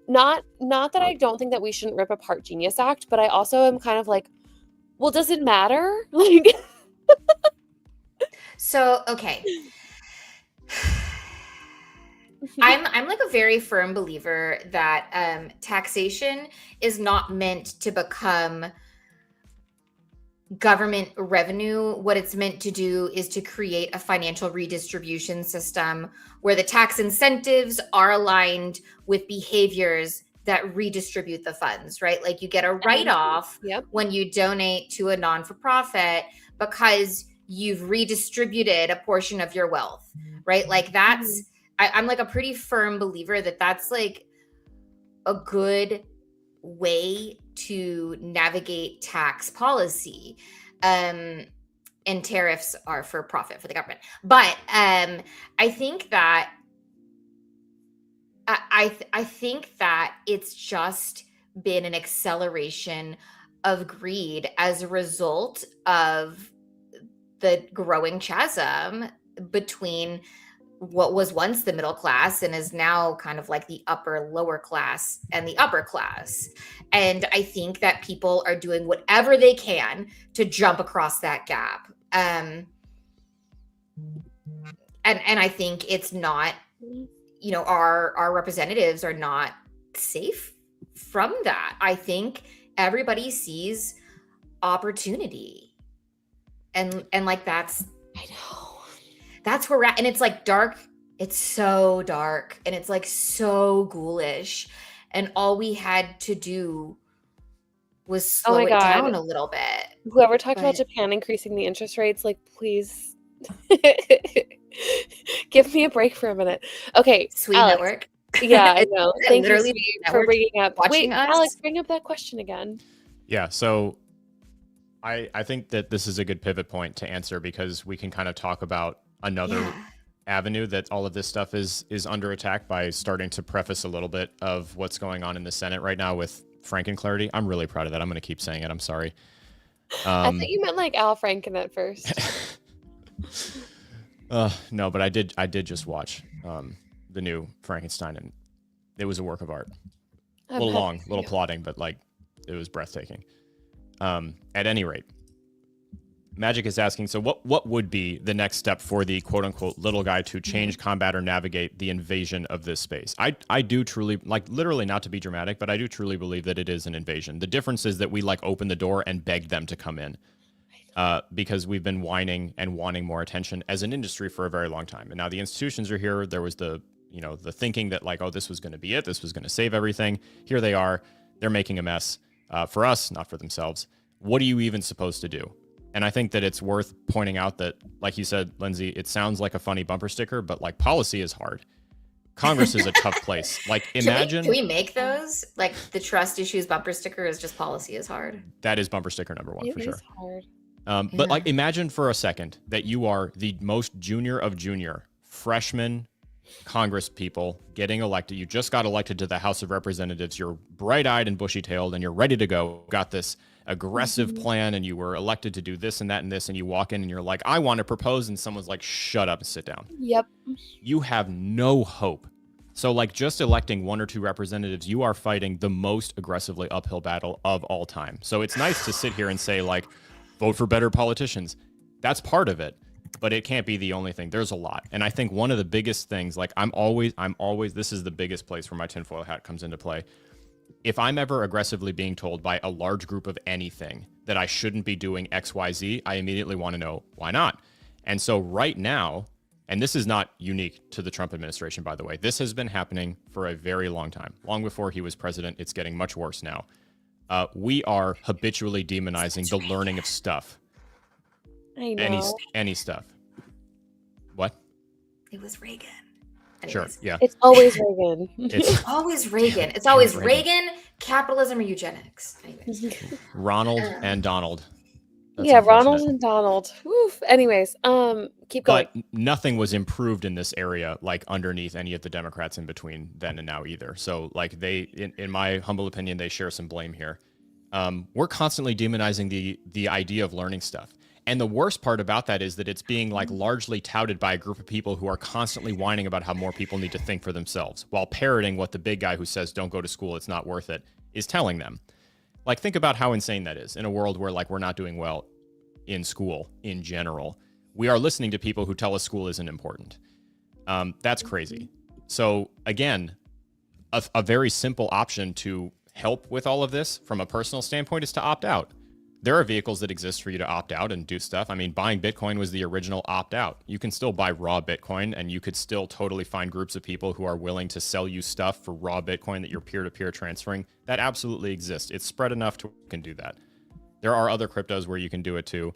S3: not that I don't think that we shouldn't rip apart Genius Act, but I also am kind of like, well, does it matter? Like,
S1: so, okay. I'm like a very firm believer that taxation is not meant to become government revenue. What it's meant to do is to create a financial redistribution system where the tax incentives are aligned with behaviors that redistribute the funds, right? Like you get a write-off when you donate to a non-for-profit because you've redistributed a portion of your wealth, right? Like that's, I'm like a pretty firm believer that that's like a good way to navigate tax policy. And tariffs are for profit for the government. But I think that I think that it's just been an acceleration of greed as a result of the growing chasm between what was once the middle class and is now kind of like the upper lower class and the upper class. And I think that people are doing whatever they can to jump across that gap. And I think it's not, our representatives are not safe from that. I think everybody sees opportunity. And like that's,
S3: I know,
S1: that's where we're at. And it's like dark. It's so dark and it's like so ghoulish. And all we had to do was slow it down a little bit.
S3: Whoever talked about Japan increasing the interest rates, like, please give me a break for a minute. Okay.
S1: Sweet
S3: Alex.
S1: Network.
S3: Yeah, I know. Thank you for bringing up. Wait, us. Alex, bring up that question again.
S2: Yeah. So I think that this is a good pivot point to answer because we can kind of talk about another avenue that all of this stuff is under attack by starting to preface a little bit of what's going on in the Senate right now with Franken-Clarity. I'm really proud of that. I'm going to keep saying it. I'm sorry.
S3: I thought you meant like Al Franken at first.
S2: No, but I did just watch the new Frankenstein, and it was a work of art. A little long, a little plotting, but like it was breathtaking. At any rate, Magic is asking, so what would be the next step for the quote unquote little guy to change, combat, or navigate the invasion of this space? I do truly, like, literally, not to be dramatic, but I do truly believe that it is an invasion. The difference is that we like open the door and beg them to come in, because we've been whining and wanting more attention as an industry for a very long time. And now the institutions are here. There was the thinking that like, oh, this was going to be it. This was going to save everything. Here they are. They're making a mess for us, not for themselves. What are you even supposed to do? And I think that it's worth pointing out that, like you said, Lindsay, it sounds like a funny bumper sticker, but like policy is hard. Congress is a tough place. Like, imagine.
S1: Can we make those? Like, the trust issues bumper sticker is just policy is hard.
S2: That is bumper sticker number 1 for sure.
S3: It is hard.
S2: But like, imagine for a second that you are the most junior of junior freshman Congress people getting elected. You just got elected to the House of Representatives. You're bright-eyed and bushy-tailed, and you're ready to go. Got this aggressive plan, and you were elected to do this and that and this, and you walk in and you're like, I want to propose, and someone's like, shut up and sit down.
S3: Yep.
S2: You have no hope. So like, just electing 1 or 2 representatives, you are fighting the most aggressively uphill battle of all time. So it's nice to sit here and say like, vote for better politicians. That's part of it, but it can't be the only thing. There's a lot. And I think one of the biggest things, like I'm always, this is the biggest place where my tinfoil hat comes into play. If I'm ever aggressively being told by a large group of anything that I shouldn't be doing X, Y, Z, I immediately want to know why not. And so right now, and this is not unique to the Trump administration, by the way, this has been happening for a very long time. Long before he was president, it's getting much worse now. We are habitually demonizing the learning of stuff.
S3: I know.
S2: Any stuff. What?
S1: It was Reagan.
S2: Sure.
S1: Anyways.
S2: Yeah.
S3: It's always Reagan.
S2: It's
S1: always Reagan. It's always Reagan, capitalism, or eugenics. Anyways.
S2: Ronald and Donald. That's
S3: yeah, Ronald and Donald. Oof. Anyways, keep going.
S2: But nothing was improved in this area, like underneath any of the Democrats in between then and now either. So like they, in my humble opinion, they share some blame here. We're constantly demonizing the idea of learning stuff. And the worst part about that is that it's being like largely touted by a group of people who are constantly whining about how more people need to think for themselves, while parroting what the big guy who says, don't go to school, it's not worth it, is telling them. Like, think about how insane that is in a world where like we're not doing well in school in general. We are listening to people who tell us school isn't important. That's crazy. So again, a very simple option to help with all of this from a personal standpoint is to opt out. There are vehicles that exist for you to opt out and do stuff. I mean, buying Bitcoin was the original opt out. You can still buy raw Bitcoin, and you could still totally find groups of people who are willing to sell you stuff for raw Bitcoin that you're peer-to-peer transferring. That absolutely exists. It's spread enough to you can do that. There are other cryptos where you can do it too.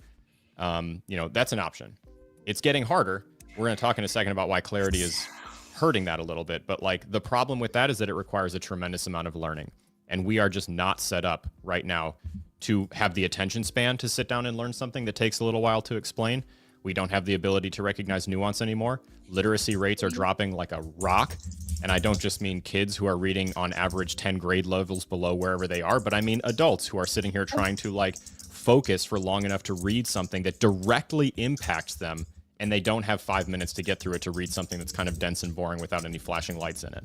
S2: That's an option. It's getting harder. We're going to talk in a second about why Clarity is hurting that a little bit. But like, the problem with that is that it requires a tremendous amount of learning. And we are just not set up right now to have the attention span to sit down and learn something that takes a little while to explain. We don't have the ability to recognize nuance anymore. Literacy rates are dropping like a rock. And I don't just mean kids who are reading on average 10 grade levels below wherever they are, but I mean adults who are sitting here trying to like focus for long enough to read something that directly impacts them, and they don't have 5 minutes to get through it to read something that's kind of dense and boring without any flashing lights in it.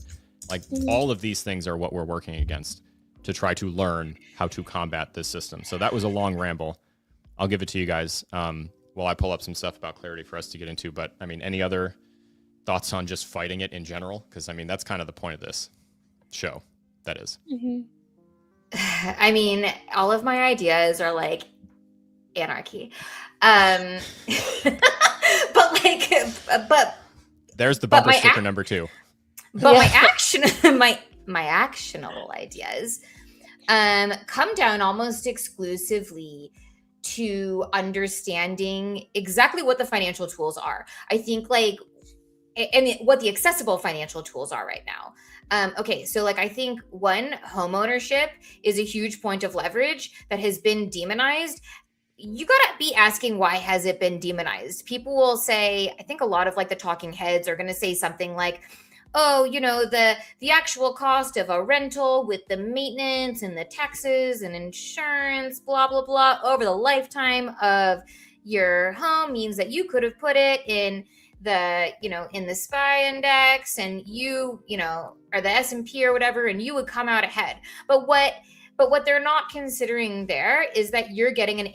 S2: Like, all of these things are what we're working against to try to learn how to combat this system. So that was a long ramble. I'll give it to you guys while I pull up some stuff about Clarity for us to get into. But I mean, any other thoughts on just fighting it in general? Because I mean, that's kind of the point of this show. That is.
S3: Mm-hmm.
S1: I mean, all of my ideas are like anarchy. But
S2: there's the bumper sticker number 2.
S1: But my actionable ideas come down almost exclusively to understanding exactly what the financial tools are. I think and what the accessible financial tools are right now. Okay, so I think home ownership is a huge point of leverage that has been demonized. You gotta be asking, why has it been demonized? People will say, I think a lot of the talking heads are gonna say something like, oh, the actual cost of a rental with the maintenance and the taxes and insurance, blah, blah, blah, over the lifetime of your home means that you could have put it in the, in the SPY index, and you or the S&P or whatever, and you would come out ahead. But what they're not considering there is that you're getting an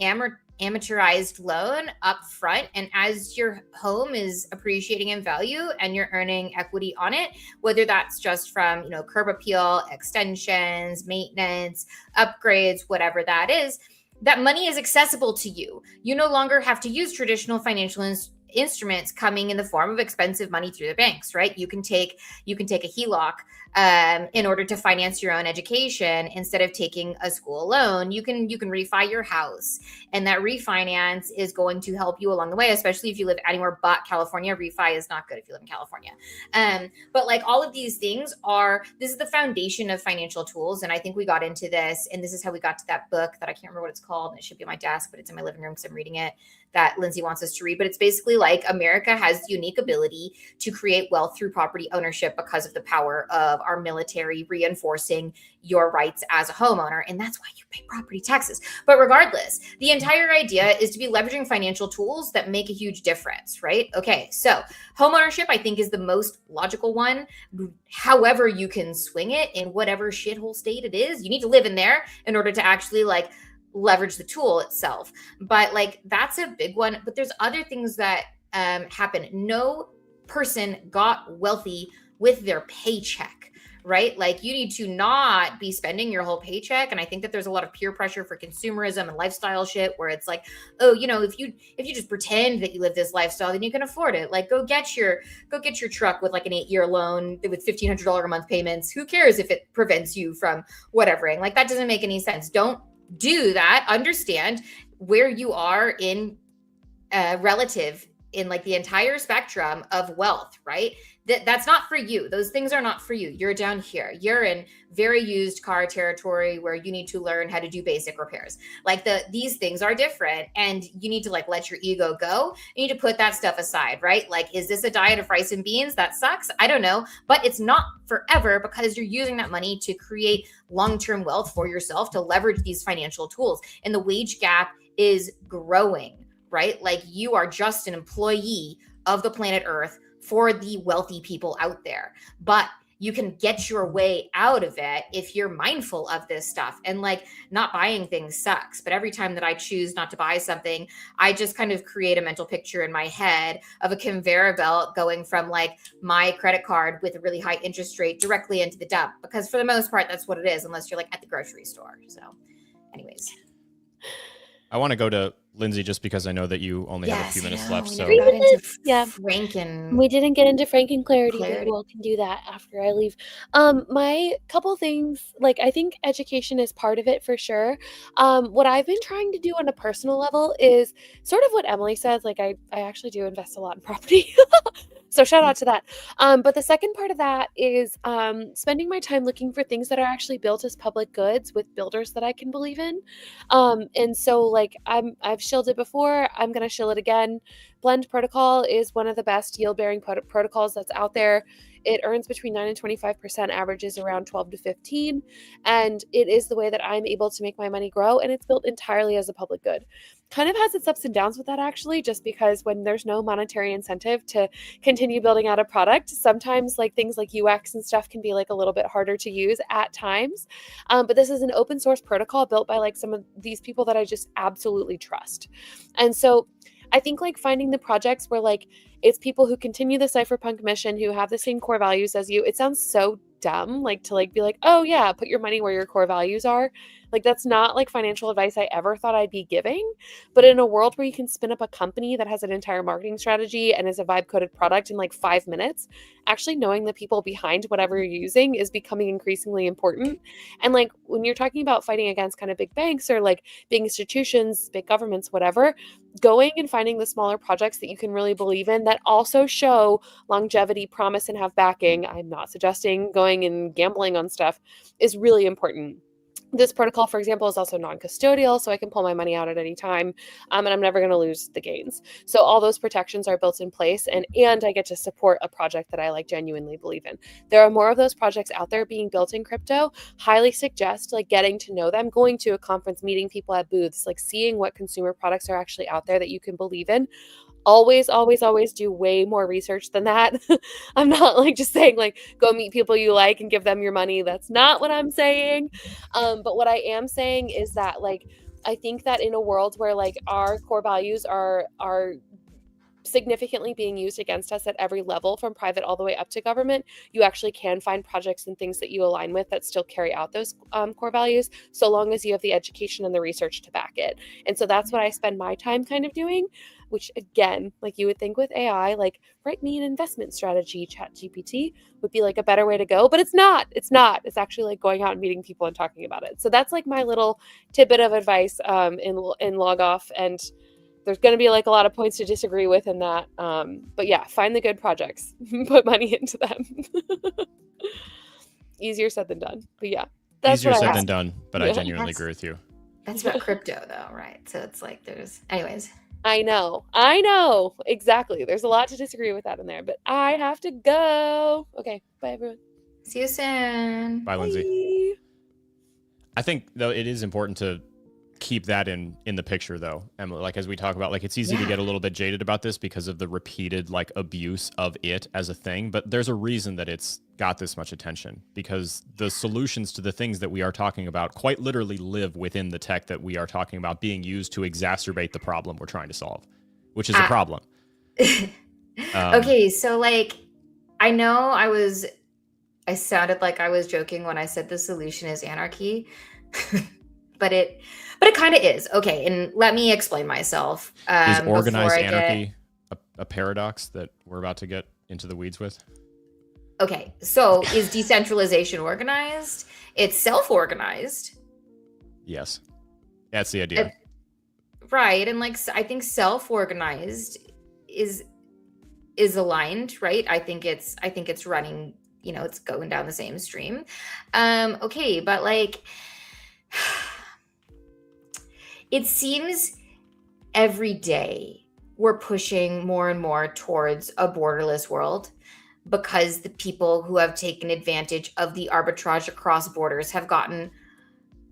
S1: amortized loan up front. And as your home is appreciating in value and you're earning equity on it, whether that's just from, curb appeal, extensions, maintenance, upgrades, whatever that is, that money is accessible to you. You no longer have to use traditional financial instruments coming in the form of expensive money through the banks, right? You can take a HELOC in order to finance your own education instead of taking a school loan. You can refi your house, and that refinance is going to help you along the way, especially if you live anywhere but California. Refi is not good if you live in California. But like all of these things this is the foundation of financial tools. And I think we got into this, and this is how we got to that book that I can't remember what it's called, and it should be on my desk, but it's in my living room because I'm reading it, that Lindsay wants us to read. But it's basically like America has the unique ability to create wealth through property ownership because of the power of our military reinforcing your rights as a homeowner. And that's why you pay property taxes. But regardless, the entire idea is to be leveraging financial tools that make a huge difference, right? Okay, so homeownership, I think, is the most logical one. However you can swing it in whatever shithole state it is, you need to live in there in order to actually leverage the tool itself. But that's a big one. But there's other things that happen. No person got wealthy with their paycheck, right? You need to not be spending your whole paycheck. And I think that there's a lot of peer pressure for consumerism and lifestyle shit where it's like, oh, if you just pretend that you live this lifestyle, then you can afford it. Go get your truck with an 8-year loan with $1,500 a month payments. Who cares if it prevents you from whatevering? That doesn't make any sense. Don't do that. Understand where you are in relative in the entire spectrum of wealth, right? That's not for you. Those things are not for you. You're down here. You're in very used car territory where you need to learn how to do basic repairs. These things are different, and you need to let your ego go. You need to put that stuff aside, right? Is this a diet of rice and beans? That sucks. I don't know, but it's not forever because you're using that money to create long-term wealth for yourself, to leverage these financial tools. And the wage gap is growing, right? You are just an employee of the planet Earth for the wealthy people out there. But you can get your way out of it if you're mindful of this stuff. And not buying things sucks. But every time that I choose not to buy something, I just kind of create a mental picture in my head of a conveyor belt going from my credit card with a really high interest rate directly into the dump. Because for the most part, that's what it is, unless you're at the grocery store. So anyways.
S2: I want to go to Lindsay just because I know that you only have a few minutes left. So
S1: we got into
S3: Yeah.
S1: We
S3: didn't get into Franken-Clarity, but we'll can do that after I leave. My couple things, I think education is part of it for sure. What I've been trying to do on a personal level is sort of what Emily says. I actually do invest a lot in property. So shout out to that. But the second part of that is spending my time looking for things that are actually built as public goods with builders that I can believe in. And so I've shilled it before. I'm going to shill it again. Blend protocol is one of the best yield-bearing protocols that's out there. It earns between 9 and 25%, averages around 12 to 15. And it is the way that I'm able to make my money grow. And it's built entirely as a public good. Kind of has its ups and downs with that, actually, just because when there's no monetary incentive to continue building out a product, sometimes things like UX and stuff can be a little bit harder to use at times. But this is an open source protocol built by some of these people that I just absolutely trust. And so I think finding the projects where it's people who continue the cypherpunk mission, who have the same core values as you. It sounds so dumb, to be oh yeah, put your money where your core values are. That's not financial advice I ever thought I'd be giving. But in a world where you can spin up a company that has an entire marketing strategy and is a vibe coded product in 5 minutes, actually knowing the people behind whatever you're using is becoming increasingly important. And when you're talking about fighting against kind of big banks or big institutions, big governments, whatever, going and finding the smaller projects that you can really believe in that also show longevity, promise, and have backing. I'm not suggesting going and gambling on stuff is really important. This protocol, for example, is also non-custodial, so I can pull my money out at any time, and I'm never going to lose the gains. So all those protections are built in place, and I get to support a project that I genuinely believe in. There are more of those projects out there being built in crypto. Highly suggest getting to know them, going to a conference, meeting people at booths, seeing what consumer products are actually out there that you can believe in. Always, always, always do way more research than that. I'm not just saying go meet people you like and give them your money. That's not what I'm saying. But what I am saying is that I think that in a world where like our core values are significantly being used against us at every level, from private all the way up to government, you actually can find projects and things that you align with that still carry out those core values, so long as you have the education and the research to back it. And so that's what I spend my time kind of doing, which again, like you would think with AI, like write me an investment strategy, chat GPT would be like a better way to go, but it's not. It's actually like going out and meeting people and talking about it. So that's like my little tidbit of advice in log off. And there's going to be like a lot of points to disagree with in that. But yeah, find the good projects, put money into them. Easier said than done. But yeah, that's
S2: easier
S3: what
S2: said
S3: I
S2: than done. But I genuinely agree with you.
S1: That's about crypto though, right? So it's like anyways.
S3: I know. Exactly. There's a lot to disagree with that in there, but I have to go. Okay. Bye, everyone.
S1: See you soon.
S2: Bye, Lindsay. I think though it is important to keep that in the picture though, Emily, like as we talk about, like it's easy to get a little bit jaded about this because of the repeated like abuse of it as a thing, but there's a reason that it's got this much attention, because the solutions to the things that we are talking about quite literally live within the tech that we are talking about being used to exacerbate the problem we're trying to solve, which is a problem.
S1: Okay, so like I know I sounded like I was joking when I said the solution is anarchy. But it kind of is. Okay, and let me explain myself.
S2: Is organized anarchy a paradox that we're about to get into the weeds with?
S1: Okay, so is decentralization organized? It's self-organized.
S2: Yes, that's the idea.
S1: Right, and like I think self-organized is aligned, right? I think it's running, it's going down the same stream. Okay, but like it seems every day we're pushing more and more towards a borderless world, because the people who have taken advantage of the arbitrage across borders have gotten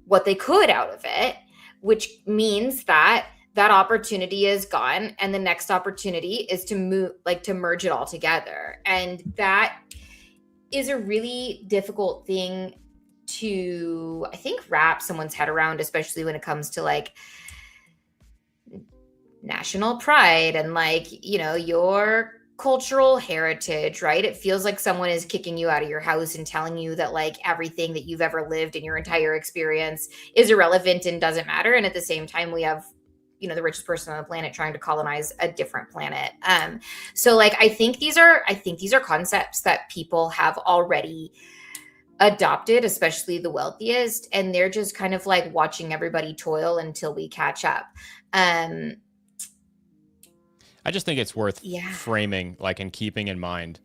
S1: what they could out of it, which means that opportunity is gone and the next opportunity is to merge it all together. And that is a really difficult thing to, I think, wrap someone's head around, especially when it comes to like national pride and like, your cultural heritage, right? It feels like someone is kicking you out of your house and telling you that like everything that you've ever lived in your entire experience is irrelevant and doesn't matter. And at the same time, we have, the richest person on the planet trying to colonize a different planet. So like, I think these are concepts that people have already adopted, especially the wealthiest, and they're just kind of like watching everybody toil until we catch up. I
S2: just think it's worth framing, like, and keeping in mind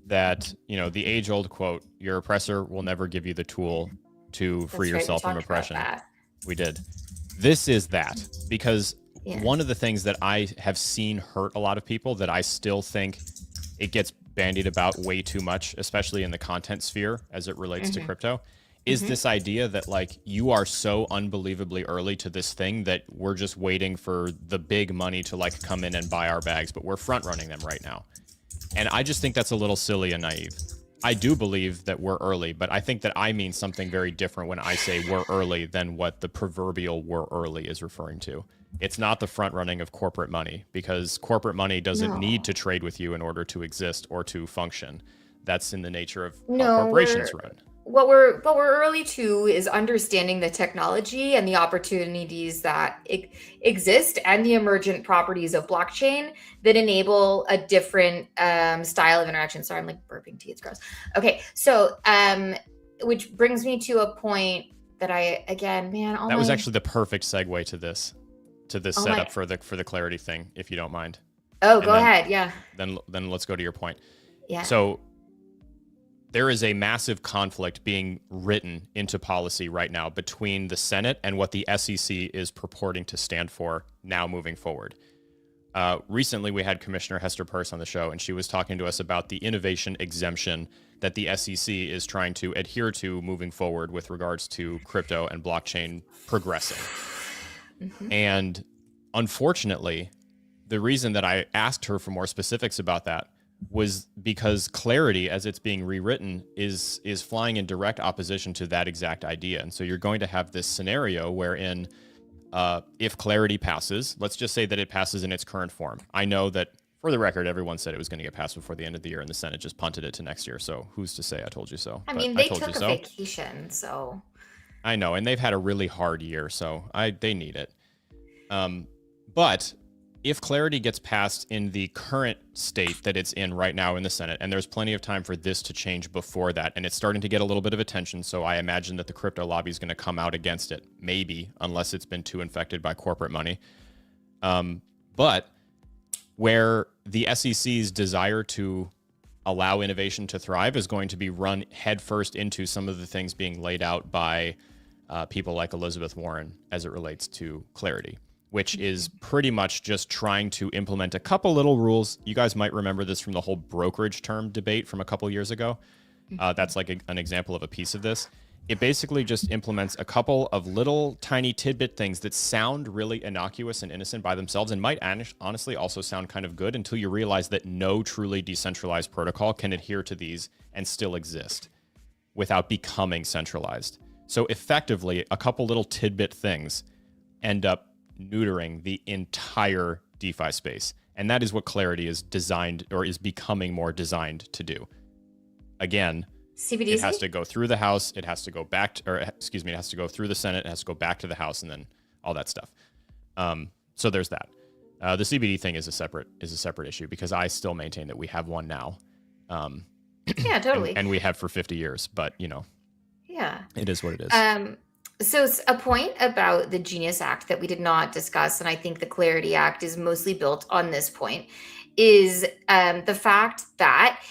S2: that, the age-old quote, your oppressor will never give you the tool to free yourself from oppression. We did. This is that, because one of the things that I have seen hurt a lot of people, that I still think it gets bandied about way too much, especially in the content sphere as it relates to crypto, is this idea that like you are so unbelievably early to this thing that we're just waiting for the big money to like come in and buy our bags, but we're front running them right now. And I just think that's a little silly and naive. I do believe that we're early, but I think that I mean something very different when I say we're early than what the proverbial we're early is referring to. It's not the front running of corporate money, because corporate money doesn't need to trade with you in order to exist or to function. That's in the nature of how corporations run.
S1: What we're early to is understanding the technology and the opportunities that exist and the emergent properties of blockchain that enable a different style of interaction. Sorry, I'm like burping tea. It's gross. Okay, so which brings me to a point that that
S2: was actually the perfect segue to this setup for the clarity thing, if you don't mind.
S1: Oh, go ahead. Yeah.
S2: Then let's go to your point.
S1: Yeah.
S2: So there is a massive conflict being written into policy right now between the Senate and what the SEC is purporting to stand for now moving forward. Recently, we had Commissioner Hester Peirce on the show, and she was talking to us about the innovation exemption that the SEC is trying to adhere to moving forward with regards to crypto and blockchain progressing. And unfortunately, the reason that I asked her for more specifics about that was because Clarity, as it's being rewritten, is flying in direct opposition to that exact idea. And so you're going to have this scenario wherein if Clarity passes, let's just say that it passes in its current form. I know that, for the record, everyone said it was going to get passed before the end of the year, and the Senate just punted it to next year. So who's to say I told you so?
S1: I
S2: But
S1: mean,
S2: I
S1: they
S2: told
S1: took
S2: you
S1: a
S2: so.
S1: vacation, so.
S2: I know, and they've had a really hard year, so they need it. But if Clarity gets passed in the current state that it's in right now in the Senate, and there's plenty of time for this to change before that, and it's starting to get a little bit of attention, so I imagine that the crypto lobby is going to come out against it, maybe, unless it's been too infected by corporate money. But where the SEC's desire to allow innovation to thrive is going to be run headfirst into some of the things being laid out by people like Elizabeth Warren as it relates to Clarity, which is pretty much just trying to implement a couple little rules. You guys might remember this from the whole brokerage term debate from a couple years ago. That's like an example of a piece of this. It basically just implements a couple of little tiny tidbit things that sound really innocuous and innocent by themselves and might honestly also sound kind of good until you realize that no truly decentralized protocol can adhere to these and still exist without becoming centralized. So effectively, a couple little tidbit things end up neutering the entire DeFi space. And that is what Clarity is designed, or is becoming more designed to do. Again,
S1: CBDC?
S2: It has to go through the House. It has to go back to, it has to go through the Senate. It has to go back to the House, and then all that stuff. So there's that. The CBD thing is a separate issue, because I still maintain that we have one now.
S1: Yeah, totally.
S2: And we have for 50 years, but
S1: yeah,
S2: it is what it is.
S1: So a point about the Genius Act that we did not discuss, and I think the Clarity Act is mostly built on this point, is the fact that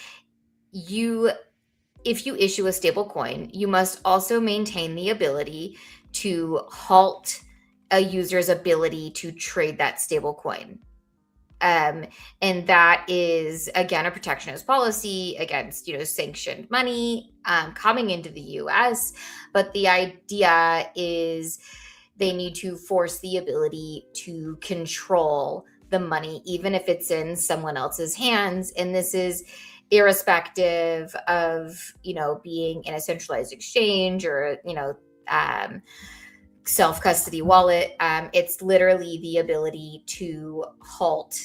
S1: if you issue a stable coin, you must also maintain the ability to halt a user's ability to trade that stable coin. And that is, again, a protectionist policy against, sanctioned money coming into the US. But the idea is they need to force the ability to control the money, even if it's in someone else's hands. And this is irrespective of, being in a centralized exchange or, self-custody wallet. It's literally the ability to halt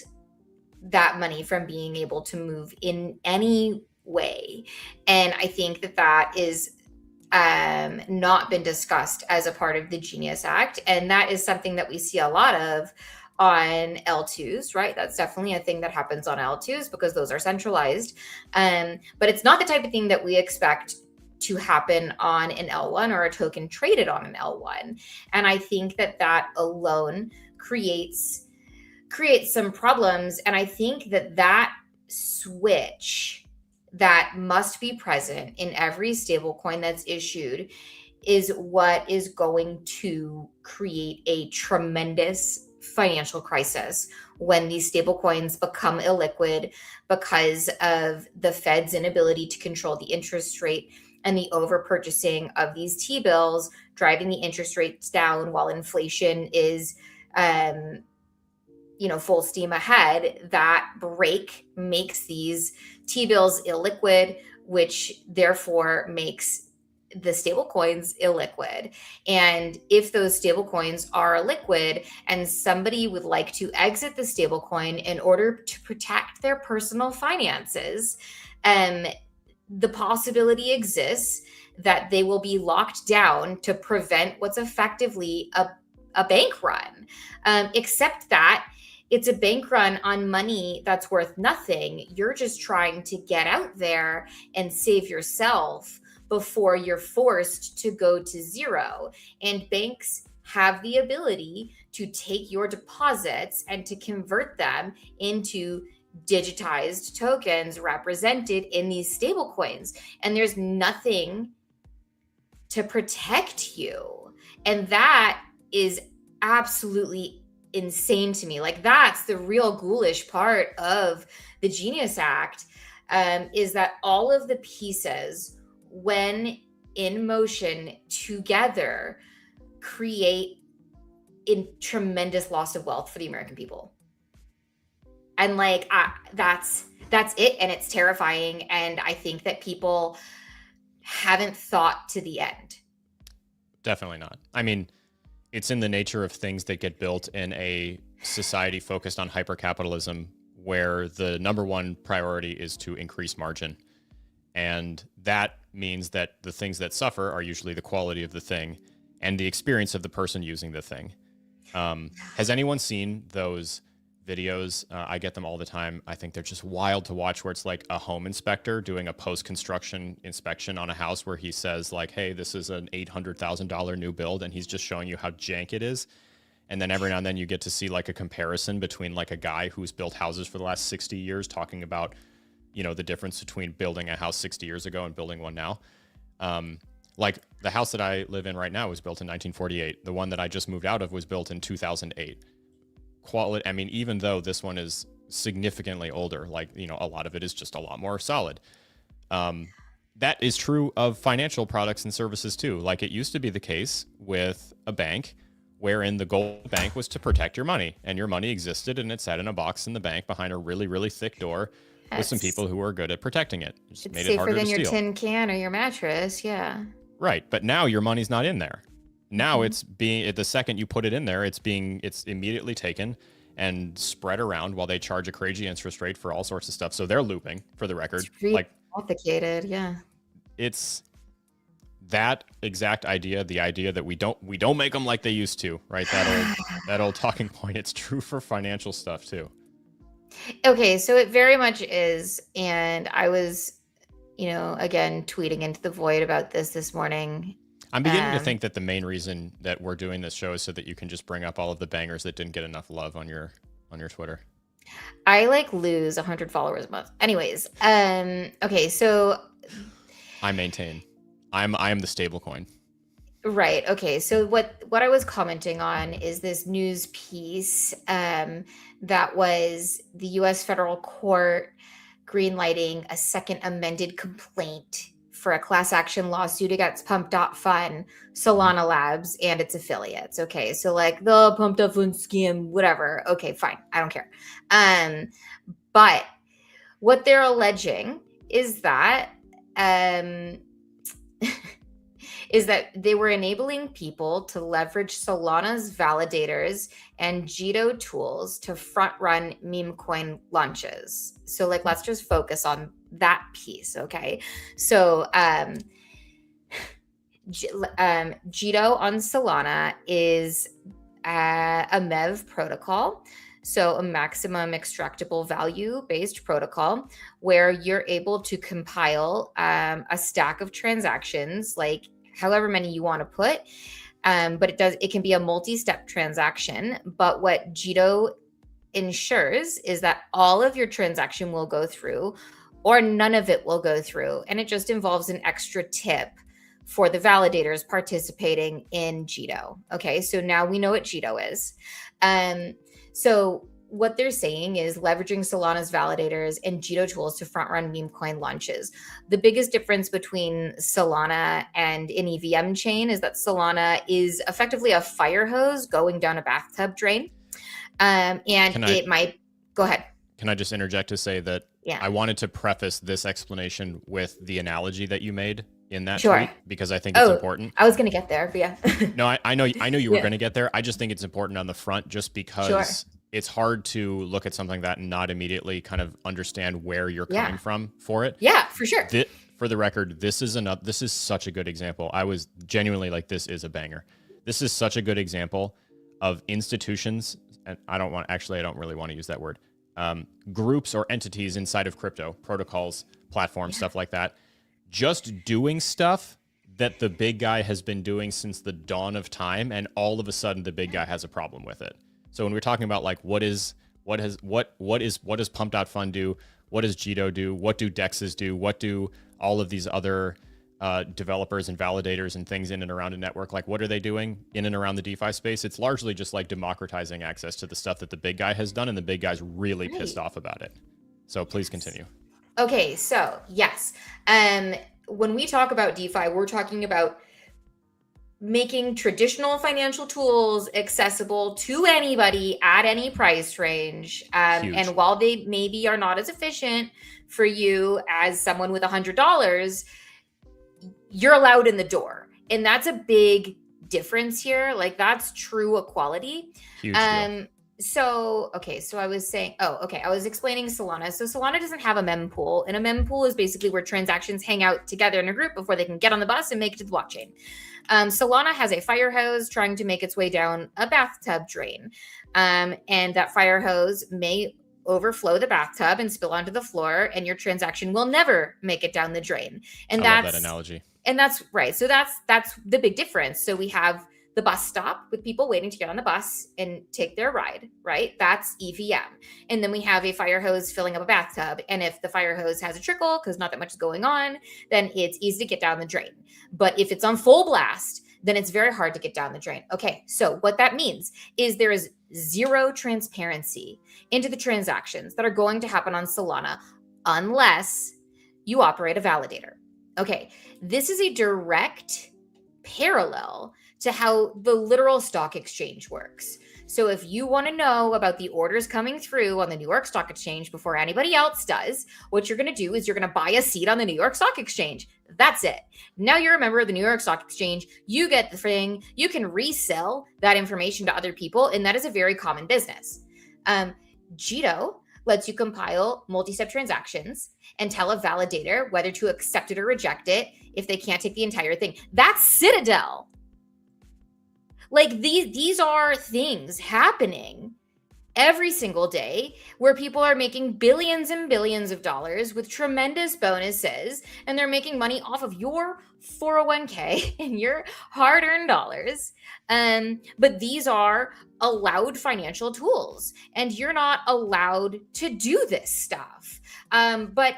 S1: that money from being able to move in any way. And I think that is not been discussed as a part of the Genius Act. And that is something that we see a lot of on L2s, right? That's definitely a thing that happens on L2s because those are centralized. But it's not the type of thing that we expect to happen on an L1 or a token traded on an L1. And I think that alone creates some problems. And I think that switch that must be present in every stablecoin that's issued is what is going to create a tremendous financial crisis when these stablecoins become illiquid because of the Fed's inability to control the interest rate and the over-purchasing of these T-bills, driving the interest rates down while inflation is full steam ahead. That break makes these T-bills illiquid, which therefore makes the stable coins illiquid. And if those stable coins are liquid and somebody would like to exit the stable coin in order to protect their personal finances, the possibility exists that they will be locked down to prevent what's effectively a bank run, except that it's a bank run on money that's worth nothing. You're just trying to get out there and save yourself before you're forced to go to zero. And banks have the ability to take your deposits and to convert them into digitized tokens represented in these stable coins. And there's nothing to protect you. And that is absolutely insane to me. Like, that's the real ghoulish part of the Genius Act, is that all of the pieces, when in motion together, create a tremendous loss of wealth for the American people. And that's it. And it's terrifying. And I think that people haven't thought to the end.
S2: Definitely not. I mean, it's in the nature of things that get built in a society focused on hypercapitalism, where the number one priority is to increase margin. And that means that the things that suffer are usually the quality of the thing and the experience of the person using the thing. Has anyone seen those videos? I get them all the time. I think they're just wild to watch, where it's like a home inspector doing a post-construction inspection on a house, where he says like, hey, this is an $800,000 new build, and he's just showing you how jank it is. And then every now and then you get to see like a comparison between like a guy who's built houses for the last 60 years talking about, you know, the difference between building a house 60 years ago and building one now. Like the house that I live in right now was built in 1948. The one that I just moved out of was built in 2008. Quality, I mean, even though this one is significantly older, like, you know, a lot of it is just a lot more solid. That is true of financial products and services too. Like it used to be the case with a bank, wherein the goal of the bank was to protect your money, and your money existed and it sat in a box in the bank behind a really, really thick door with some people who were good at protecting it. Just
S1: It's
S2: made it
S1: safer
S2: harder
S1: than
S2: to
S1: your
S2: steal.
S1: tin can or your mattress. Yeah.
S2: Right, but now your money's not in there. Now it's being, the second you put it in there, it's immediately taken and spread around while they charge a crazy interest rate for all sorts of stuff. So they're looping, for the record.
S1: It's really
S2: Like
S1: complicated. Yeah.
S2: it's that exact idea, the idea that we don't make them like they used to, right? That old talking point. It's true for financial stuff too.
S1: Okay, so it very much is. And I was, you know, again, tweeting into the void about this morning.
S2: I'm beginning to think that the main reason that we're doing this show is so that you can just bring up all of the bangers that didn't get enough love on your Twitter.
S1: I like lose 100 followers a month. Anyways, okay, so
S2: I maintain. I am the stablecoin.
S1: right. Okay, so what I was commenting on is this news piece that was the U.S. federal court greenlighting a second amended complaint for a class action lawsuit against Pump.Fun, Solana Labs, and its affiliates. Okay, so like the Pump.Fun scam, whatever. Okay, fine, I don't care. But what they're alleging is that is that they were enabling people to leverage Solana's validators and Jito tools to front run meme coin launches. So like, let's just focus on that piece. Okay. So, Jito on Solana is a MEV protocol. So a maximum extractable value based protocol where you're able to compile a stack of transactions, like however many you want to put. But it can be a multi-step transaction. But what Jito ensures is that all of your transaction will go through or none of it will go through. And it just involves an extra tip for the validators participating in Jito. Okay, so now we know what Jito is. So what they're saying is leveraging Solana's validators and Jito tools to front run meme coin launches. The biggest difference between Solana and an EVM chain is that Solana is effectively a fire hose going down a bathtub drain. Might go ahead.
S2: Can I just interject to say that
S1: Yeah.
S2: I wanted to preface this explanation with the analogy that you made in that
S1: Sure.
S2: tweet, because I think it's important.
S1: I was going to get there, but yeah.
S2: No, I know you were
S1: Yeah.
S2: going to get there. I just think it's important on the front, just because
S1: Sure.
S2: it's hard to look at something that and not immediately kind of understand where you're
S1: Yeah.
S2: coming from for it.
S1: Yeah, for sure.
S2: For the record, this is such a good example. I was genuinely like, this is a banger. This is such a good example of institutions, and I don't really want to use that word. Groups or entities inside of crypto, protocols, platforms, stuff like that, just doing stuff that the big guy has been doing since the dawn of time, and all of a sudden the big guy has a problem with it. So when we're talking about like what does Pump.Fun do? What does Jito do? What do DEXs do? What do all of these other developers and validators and things in and around a network, like what are they doing in and around the DeFi space? It's largely just like democratizing access to the stuff that the big guy has done, and the big guy's really pissed off about it. So please continue.
S1: Okay, so yes. When we talk about DeFi, we're talking about making traditional financial tools accessible to anybody at any price range. And while they maybe are not as efficient for you as someone with $100, you're allowed in the door. And that's a big difference here. Like that's true equality.
S2: Huge deal.
S1: So I was saying, I was explaining Solana. So Solana doesn't have a mempool, and a mempool is basically where transactions hang out together in a group before they can get on the bus and make it to the blockchain. Solana has a fire hose trying to make its way down a bathtub drain. And that fire hose may overflow the bathtub and spill onto the floor, and your transaction will never make it down the drain. And
S2: I love that analogy.
S1: And that's right. So that's the big difference. So we have the bus stop with people waiting to get on the bus and take their ride, right? That's EVM. And then we have a fire hose filling up a bathtub. And if the fire hose has a trickle, because not that much is going on, then it's easy to get down the drain. But if it's on full blast, then it's very hard to get down the drain. Okay, so what that means is there is zero transparency into the transactions that are going to happen on Solana unless you operate a validator. Okay, this is a direct parallel to how the literal stock exchange works. So if you want to know about the orders coming through on the New York Stock Exchange before anybody else does, what you're going to do is you're going to buy a seat on the New York Stock Exchange. That's it. Now you're a member of the New York Stock Exchange. You get the thing. You can resell that information to other people, and that is a very common business. Jito lets you compile multi-step transactions and tell a validator whether to accept it or reject it if they can't take the entire thing. That's Citadel. Like these are things happening every single day where people are making billions and billions of dollars with tremendous bonuses, and they're making money off of your 401k and your hard-earned dollars. But these are allowed financial tools, and you're not allowed to do this stuff. But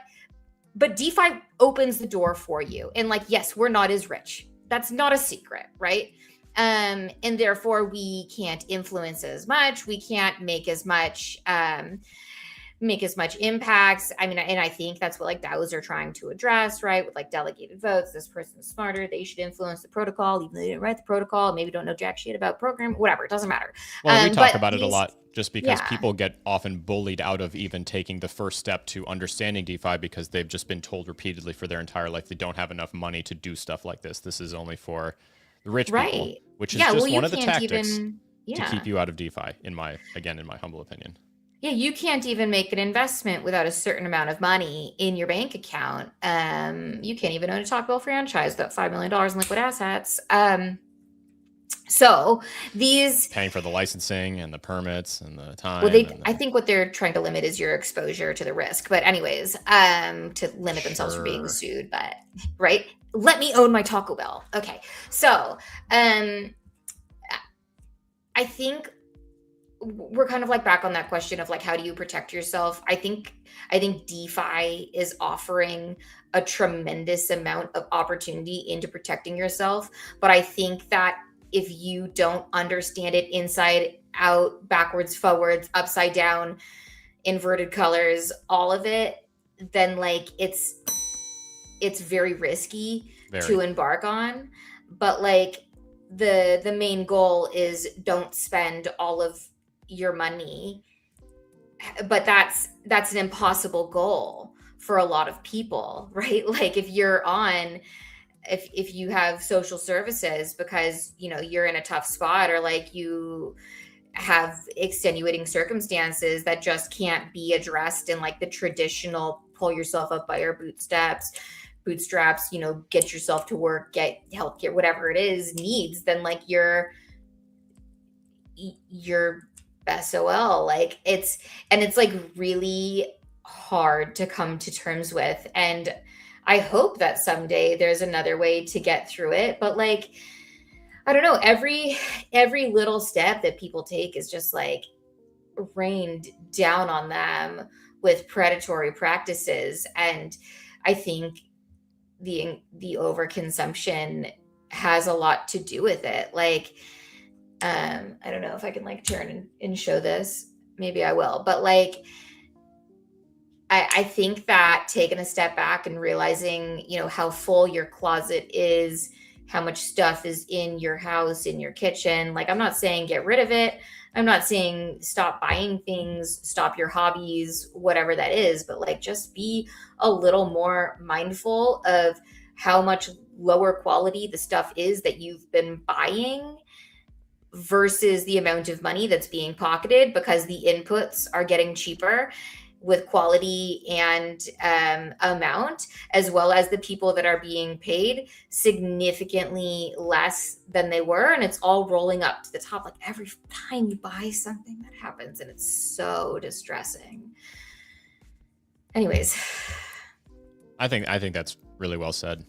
S1: DeFi opens the door for you. And like, yes, we're not as rich. That's not a secret, right? And therefore we can't influence as much. We can't make as much impacts. I mean, and I think that's what like DAOs are trying to address, right? With like delegated votes. This person's smarter. They should influence the protocol, even though they didn't write the protocol. Maybe don't know jack shit about program, whatever. It doesn't matter.
S2: Well, we talk about it a lot just because people get often bullied out of even taking the first step to understanding DeFi because they've just been told repeatedly for their entire life they don't have enough money to do stuff like this. This is only for the rich people, which is just one of the tactics to keep you out of DeFi, in my humble opinion.
S1: Yeah, you can't even make an investment without a certain amount of money in your bank account. You can't even own a Taco Bell franchise without $5 million in liquid assets. So these
S2: paying for the licensing and the permits and the time.
S1: Well, I think what they're trying to limit is your exposure to the risk. But anyways, to limit themselves from being sued. But right, let me own my Taco Bell. Okay, so I think we're kind of like back on that question of like, how do you protect yourself? I think DeFi is offering a tremendous amount of opportunity into protecting yourself. But I think that if you don't understand it inside out, backwards, forwards, upside down, inverted colors, all of it, then like it's very risky to embark on. But like the main goal is don't spend all of your money. But that's an impossible goal for a lot of people, right? Like if you have social services because, you know, you're in a tough spot, or like you have extenuating circumstances that just can't be addressed in like the traditional pull yourself up by your bootstraps, you know, get yourself to work, get healthcare, whatever it is, needs, then like you're SOL. Like it's like really hard to come to terms with. And I hope that someday there's another way to get through it. But like, I don't know, every little step that people take is just like rained down on them with predatory practices. And I think the overconsumption has a lot to do with it. Like, I don't know if I can like turn and show this. Maybe I will. But like, I think that taking a step back and realizing, you know, how full your closet is, how much stuff is in your house, in your kitchen. Like, I'm not saying get rid of it. I'm not saying stop buying things, stop your hobbies, whatever that is, but like just be a little more mindful of how much lower quality the stuff is that you've been buying versus the amount of money that's being pocketed, because the inputs are getting cheaper with quality and amount, as well as the people that are being paid significantly less than they were. And it's all rolling up to the top. Like every time you buy something, that happens, and it's so distressing. Anyways,
S2: I think that's really well said.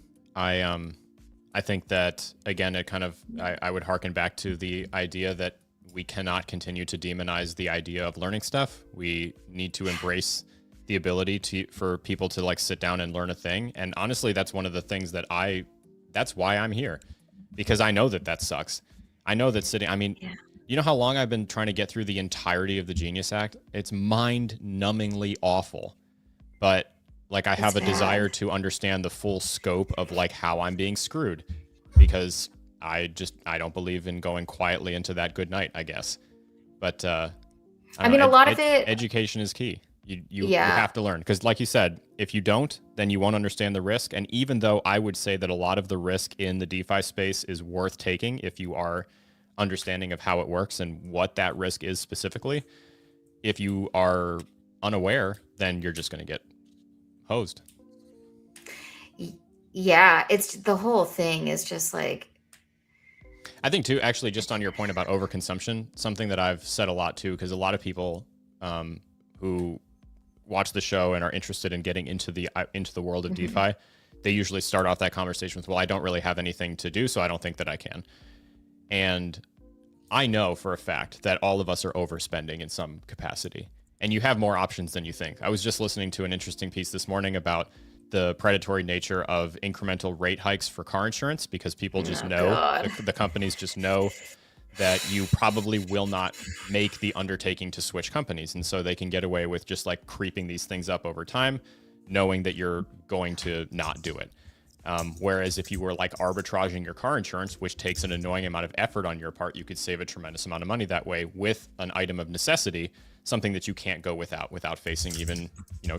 S2: I think that, again, it kind of, I would harken back to the idea that we cannot continue to demonize the idea of learning stuff. We need to embrace the ability for people to like sit down and learn a thing. And honestly, that's one of the things that's why I'm here, because I know that sucks. I know that you know how long I've been trying to get through the entirety of the Genius Act? It's mind-numbingly awful. But like I have a desire to understand the full scope of like how I'm being screwed, because I don't believe in going quietly into that good night, I guess. But a lot of it, education is key. You have to learn, because like you said, if you don't, then you won't understand the risk. And even though I would say that a lot of the risk in the DeFi space is worth taking if you are understanding of how it works and what that risk is specifically, if you are unaware, then you're just going to get hosed.
S1: Yeah, it's the whole thing is just like,
S2: I think too, actually, just on your point about overconsumption, something that I've said a lot too, because a lot of people who watch the show and are interested in getting into the world of DeFi, they usually start off that conversation with, well, I don't really have anything to do, so I don't think that I can. And I know for a fact that all of us are overspending in some capacity, and you have more options than you think. I was just listening to an interesting piece this morning about the predatory nature of incremental rate hikes for car insurance, because people just the companies just know that you probably will not make the undertaking to switch companies. And so they can get away with just like creeping these things up over time, knowing that you're going to not do it. Whereas if you were like arbitraging your car insurance, which takes an annoying amount of effort on your part, you could save a tremendous amount of money that way with an item of necessity, something that you can't go without facing even,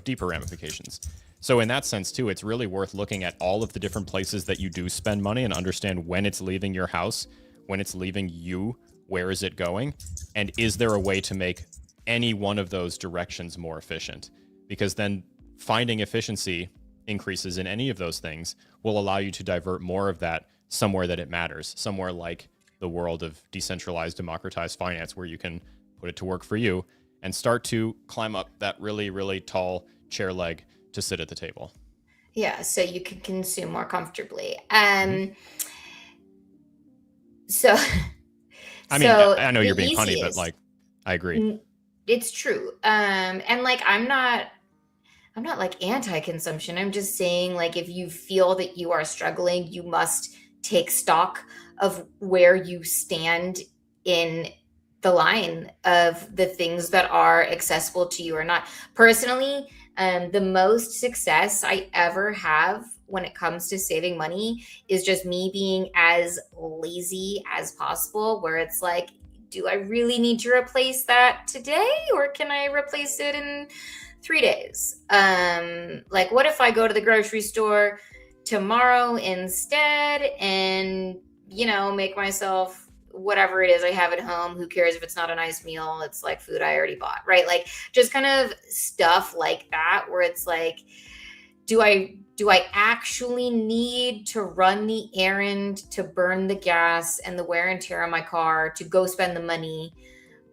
S2: deeper ramifications. So in that sense too, it's really worth looking at all of the different places that you do spend money and understand when it's leaving your house, when it's leaving you, where is it going? And is there a way to make any one of those directions more efficient? Because then finding efficiency increases in any of those things will allow you to divert more of that somewhere that it matters, somewhere like the world of decentralized, democratized finance, where you can put it to work for you and start to climb up that really, really tall chair leg to sit at the table.
S1: Yeah, so you can consume more comfortably. So
S2: I know you're being funny, but like, I agree.
S1: It's true. And like, I'm not like anti-consumption. I'm just saying, like, if you feel that you are struggling, you must take stock of where you stand in the line of the things that are accessible to you or not. Personally, the most success I ever have when it comes to saving money is just me being as lazy as possible, where it's like, do I really need to replace that today, or can I replace it in 3 days? Like, what if I go to the grocery store tomorrow instead and, make myself whatever it is I have at home? Who cares if it's not a nice meal? It's like food I already bought, right? Like, just kind of stuff like that, where it's like, do I actually need to run the errand, to burn the gas and the wear and tear on my car, to go spend the money?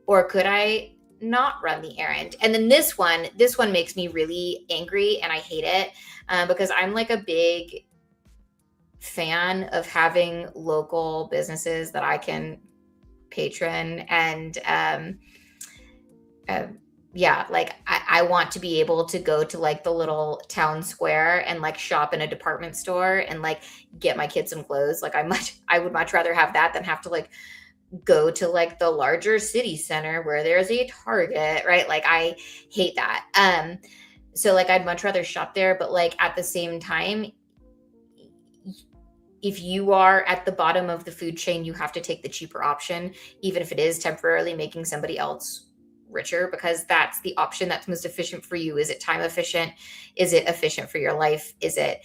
S1: Or could I not run the errand? And then this one makes me really angry, and I hate it because I'm like a big fan of having local businesses that I can patron. And like I want to be able to go to like the little town square and like shop in a department store and like get my kids some clothes. Like I would much rather have that than have to like go to like the larger city center where there's a Target, right? Like I hate that. So like I'd much rather shop there, but like at the same time, if you are at the bottom of the food chain, you have to take the cheaper option, even if it is temporarily making somebody else richer, because that's the option that's most efficient for you. Is it time efficient? Is it efficient for your life? Is it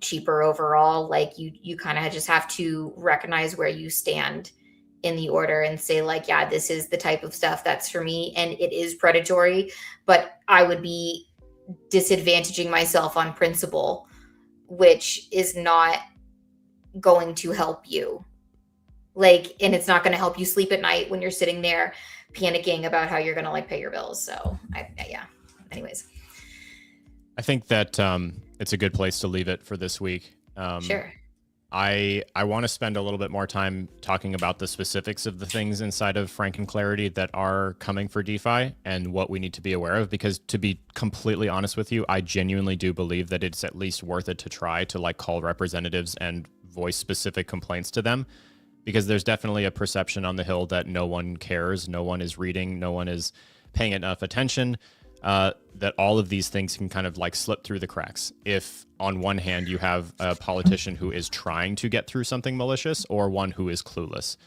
S1: cheaper overall. Like you kind of just have to recognize where you stand in the order and say like, yeah, this is the type of stuff that's for me, and it is predatory, but I would be disadvantaging myself on principle, which is not going to help you. Like, and it's not going to help you sleep at night when you're sitting there panicking about how you're going to like pay your bills. So yeah. Anyways,
S2: I think that it's a good place to leave it for this week.
S1: Sure.
S2: I want to spend a little bit more time talking about the specifics of the things inside of Franken-Clarity that are coming for DeFi and what we need to be aware of, because to be completely honest with you, I genuinely do believe that it's at least worth it to try to like call representatives and voice specific complaints to them, because there's definitely a perception on the Hill that no one cares, no one is reading, no one is paying enough attention. That all of these things can kind of like slip through the cracks. If on one hand you have a politician who is trying to get through something malicious, or one who is clueless,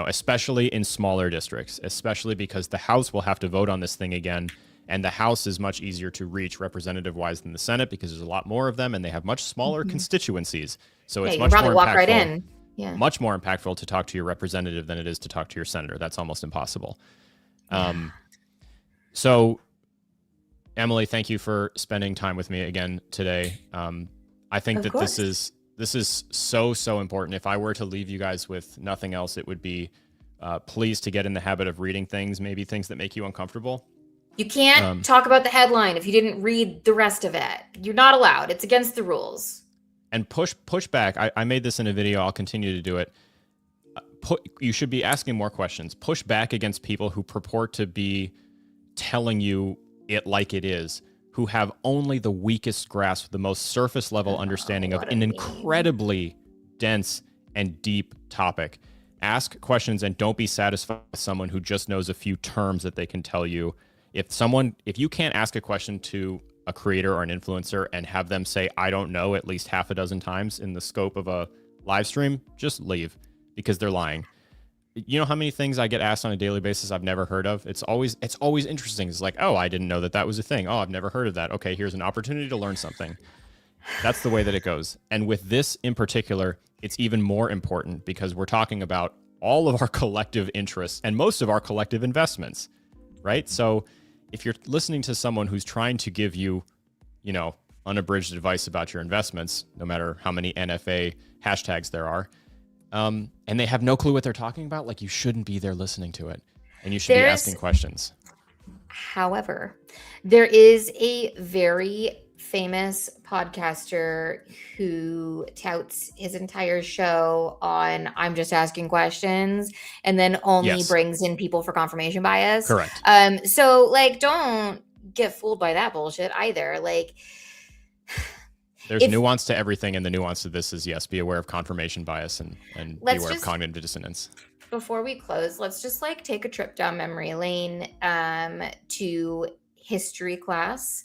S2: especially in smaller districts, especially because the House will have to vote on this thing again. And the House is much easier to reach representative wise than the Senate, because there's a lot more of them and they have much smaller constituencies. So it's much more
S1: walk
S2: impactful.
S1: right in. Yeah.
S2: Much more impactful to talk to your representative than it is to talk to your senator. That's almost impossible. So, Emily, thank you for spending time with me again today. I think that this is so important. If I were to leave you guys with nothing else, it would be please to get in the habit of reading things, maybe things that make you uncomfortable.
S1: You can't talk about the headline if you didn't read the rest of it. You're not allowed. It's against the rules.
S2: And push back. I made this in a video. I'll continue to do it. You should be asking more questions. Push back against people who purport to be telling you it like it is, who have only the weakest grasp, the most surface level understanding of an incredibly dense and deep topic. Ask questions and don't be satisfied with someone who just knows a few terms that they can tell you. If you can't ask a question to a creator or an influencer and have them say, I don't know, at least half a dozen times in the scope of a live stream, just leave, because they're lying. You know how many things I get asked on a daily basis I've never heard of? It's always interesting. It's like, oh, I didn't know that was a thing. Oh, I've never heard of that. Okay, here's an opportunity to learn something. That's the way that it goes. And with this in particular, it's even more important because we're talking about all of our collective interests and most of our collective investments, right? So if you're listening to someone who's trying to give you, unabridged advice about your investments, no matter how many NFA hashtags there are, and they have no clue what they're talking about, like, you shouldn't be there listening to it, and you should be asking questions.
S1: However, there is a very famous podcaster who touts his entire show on I'm just asking questions, and then only brings in people for confirmation bias.
S2: Correct.
S1: So like, don't get fooled by that bullshit either. Like,
S2: there's nuance to everything, and the nuance to this is, yes, be aware of confirmation bias and be aware of cognitive dissonance.
S1: Before we close, let's just like take a trip down memory lane to history class,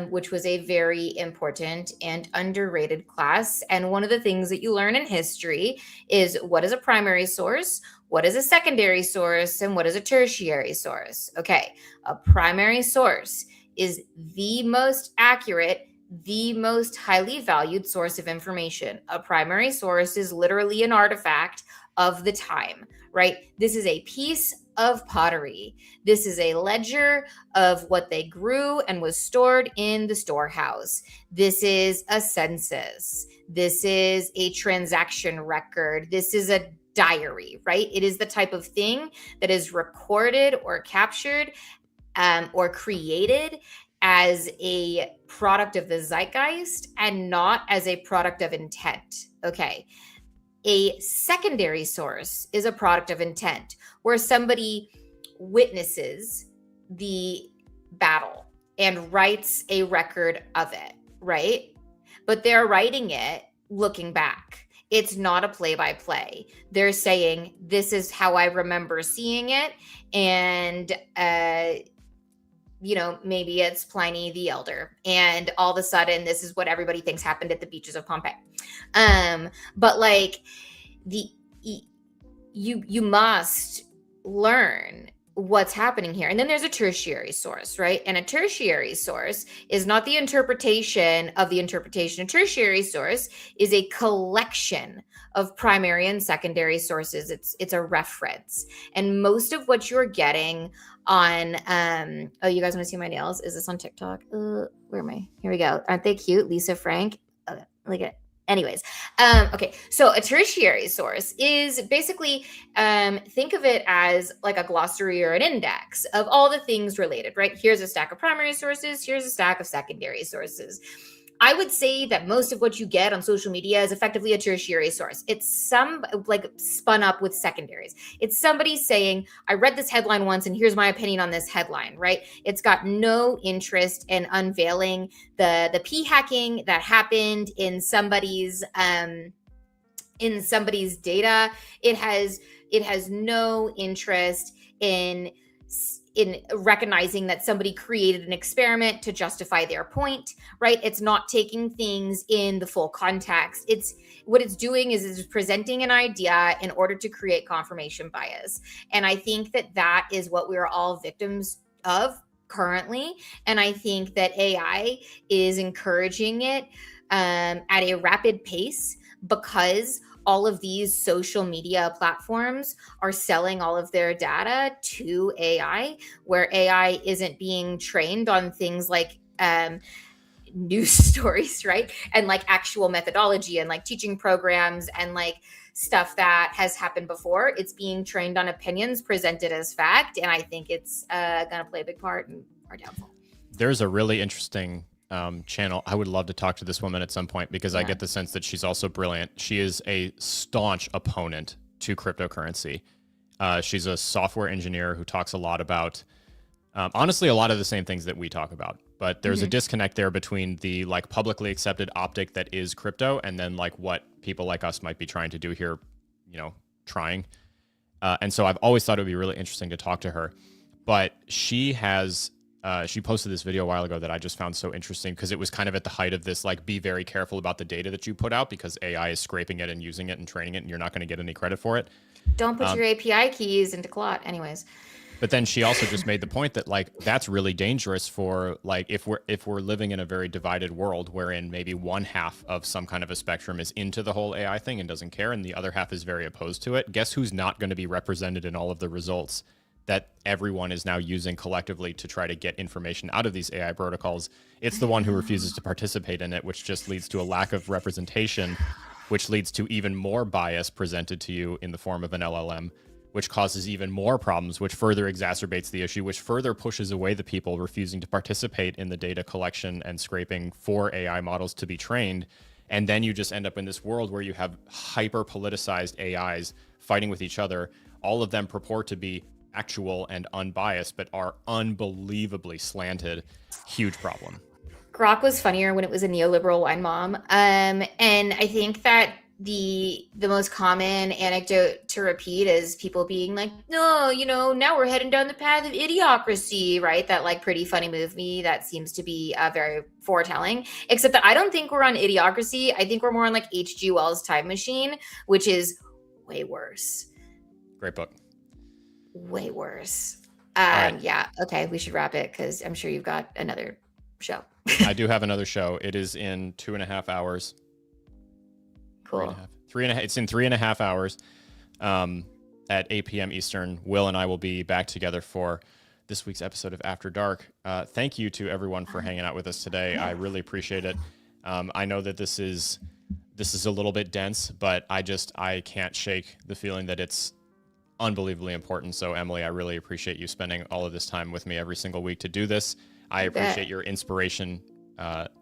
S1: which was a very important and underrated class. And one of the things that you learn in history is what is a primary source, what is a secondary source, and what is a tertiary source. Okay, a primary source is the most accurate, the most highly valued source of information. A primary source is literally an artifact of the time, right? This is a piece of pottery. This is a ledger of what they grew and was stored in the storehouse. This is a census. This is a transaction record. This is a diary, right? It is the type of thing that is recorded or captured or created as a product of the zeitgeist and not as a product of intent. Okay. A secondary source is a product of intent where somebody witnesses the battle and writes a record of it, right? But they're writing it looking back. It's not a play-by-play. They're saying, this is how I remember seeing it. And, maybe it's Pliny the Elder. And all of a sudden, this is what everybody thinks happened at the beaches of Pompeii. But like you must learn what's happening here. And then there's a tertiary source, right? And a tertiary source is not the interpretation of the interpretation. A tertiary source is a collection of primary and secondary sources. It's a reference. And most of what you're getting on oh, you guys want to see my nails? Is this on TikTok? Where am I? Here we go. Aren't they cute? Lisa Frank. Look at it. Anyways, okay, so a tertiary source is basically, think of it as like a glossary or an index of all the things related, right? Here's a stack of primary sources, here's a stack of secondary sources. I would say that most of what you get on social media is effectively a tertiary source. It's some like spun up with secondaries. It's somebody saying, I read this headline once and here's my opinion on this headline, right? It's got no interest in unveiling the p-hacking that happened in somebody's data. It has no interest in recognizing that somebody created an experiment to justify their point, right? It's not taking things in the full context. What it's doing is it's presenting an idea in order to create confirmation bias. And I think that is what we're all victims of currently. And I think that AI is encouraging it at a rapid pace because all of these social media platforms are selling all of their data to AI, where AI isn't being trained on things like news stories, right? And like actual methodology and like teaching programs and like stuff that has happened before. It's being trained on opinions presented as fact. And I think it's going to play a big part in our downfall.
S2: There's a really interesting channel. I would love to talk to this woman at some point because I get the sense that she's also brilliant. She is a staunch opponent to cryptocurrency. She's a software engineer who talks a lot about, honestly, a lot of the same things that we talk about. But there's a disconnect there between the like publicly accepted optic that is crypto and then like what people like us might be trying to do here, trying. And so I've always thought it would be really interesting to talk to her. But she has she posted this video a while ago that I just found so interesting because it was kind of at the height of this, like, be very careful about the data that you put out because AI is scraping it and using it and training it, and you're not going to get any credit for it.
S1: Don't put your API keys into Clot anyways.
S2: But then she also just made the point that like that's really dangerous for like if we're living in a very divided world wherein maybe one half of some kind of a spectrum is into the whole AI thing and doesn't care and the other half is very opposed to it. Guess who's not going to be represented in all of the results that everyone is now using collectively to try to get information out of these AI protocols? It's the one who refuses to participate in it, which just leads to a lack of representation, which leads to even more bias presented to you in the form of an LLM, which causes even more problems, which further exacerbates the issue, which further pushes away the people refusing to participate in the data collection and scraping for AI models to be trained. And then you just end up in this world where you have hyper politicized AIs fighting with each other. All of them purport to be actual and unbiased, but are unbelievably slanted. Huge problem.
S1: Grok was funnier when it was a neoliberal wine mom. And I think that the most common anecdote to repeat is people being like, no, now we're heading down the path of idiocracy, right? That like pretty funny movie that seems to be very foretelling, except that I don't think we're on idiocracy. I think we're more on like H.G. Wells' Time Machine, which is way worse.
S2: Great book.
S1: Way worse.
S2: Right.
S1: Yeah. Okay. We should wrap it because I'm sure you've got another show.
S2: I do have another show. It is in 2.5 hours.
S1: Cool.
S2: 3.5. It's in 3.5 hours at 8 p.m. Eastern. Will and I will be back together for this week's episode of After Dark. Thank you to everyone for hanging out with us today. I really appreciate it. I know that this is a little bit dense, but I can't shake the feeling that it's unbelievably important. So Emily, I really appreciate you spending all of this time with me every single week to do this. I appreciate your inspiration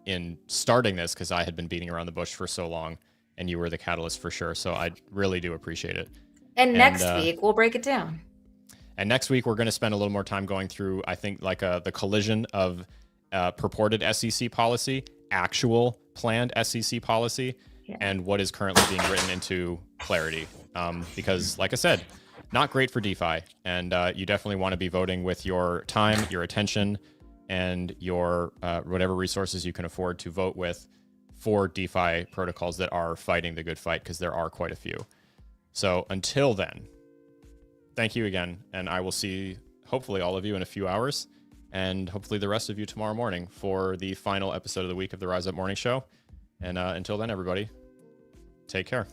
S2: in starting this because I had been beating around the bush for so long and you were the catalyst for sure. So I really do appreciate it.
S1: And next week we'll break it down.
S2: And next week we're going to spend a little more time going through, I think, like the collision of purported SEC policy, actual planned SEC policy, and what is currently being written into Clarity. Because like I said, not great for DeFi. And you definitely want to be voting with your time, your attention, and your whatever resources you can afford to vote with for DeFi protocols that are fighting the good fight, because there are quite a few. So until then, thank you again. And I will see hopefully all of you in a few hours, and hopefully the rest of you tomorrow morning for the final episode of the week of the Rise Up Morning Show. And until then, everybody, take care.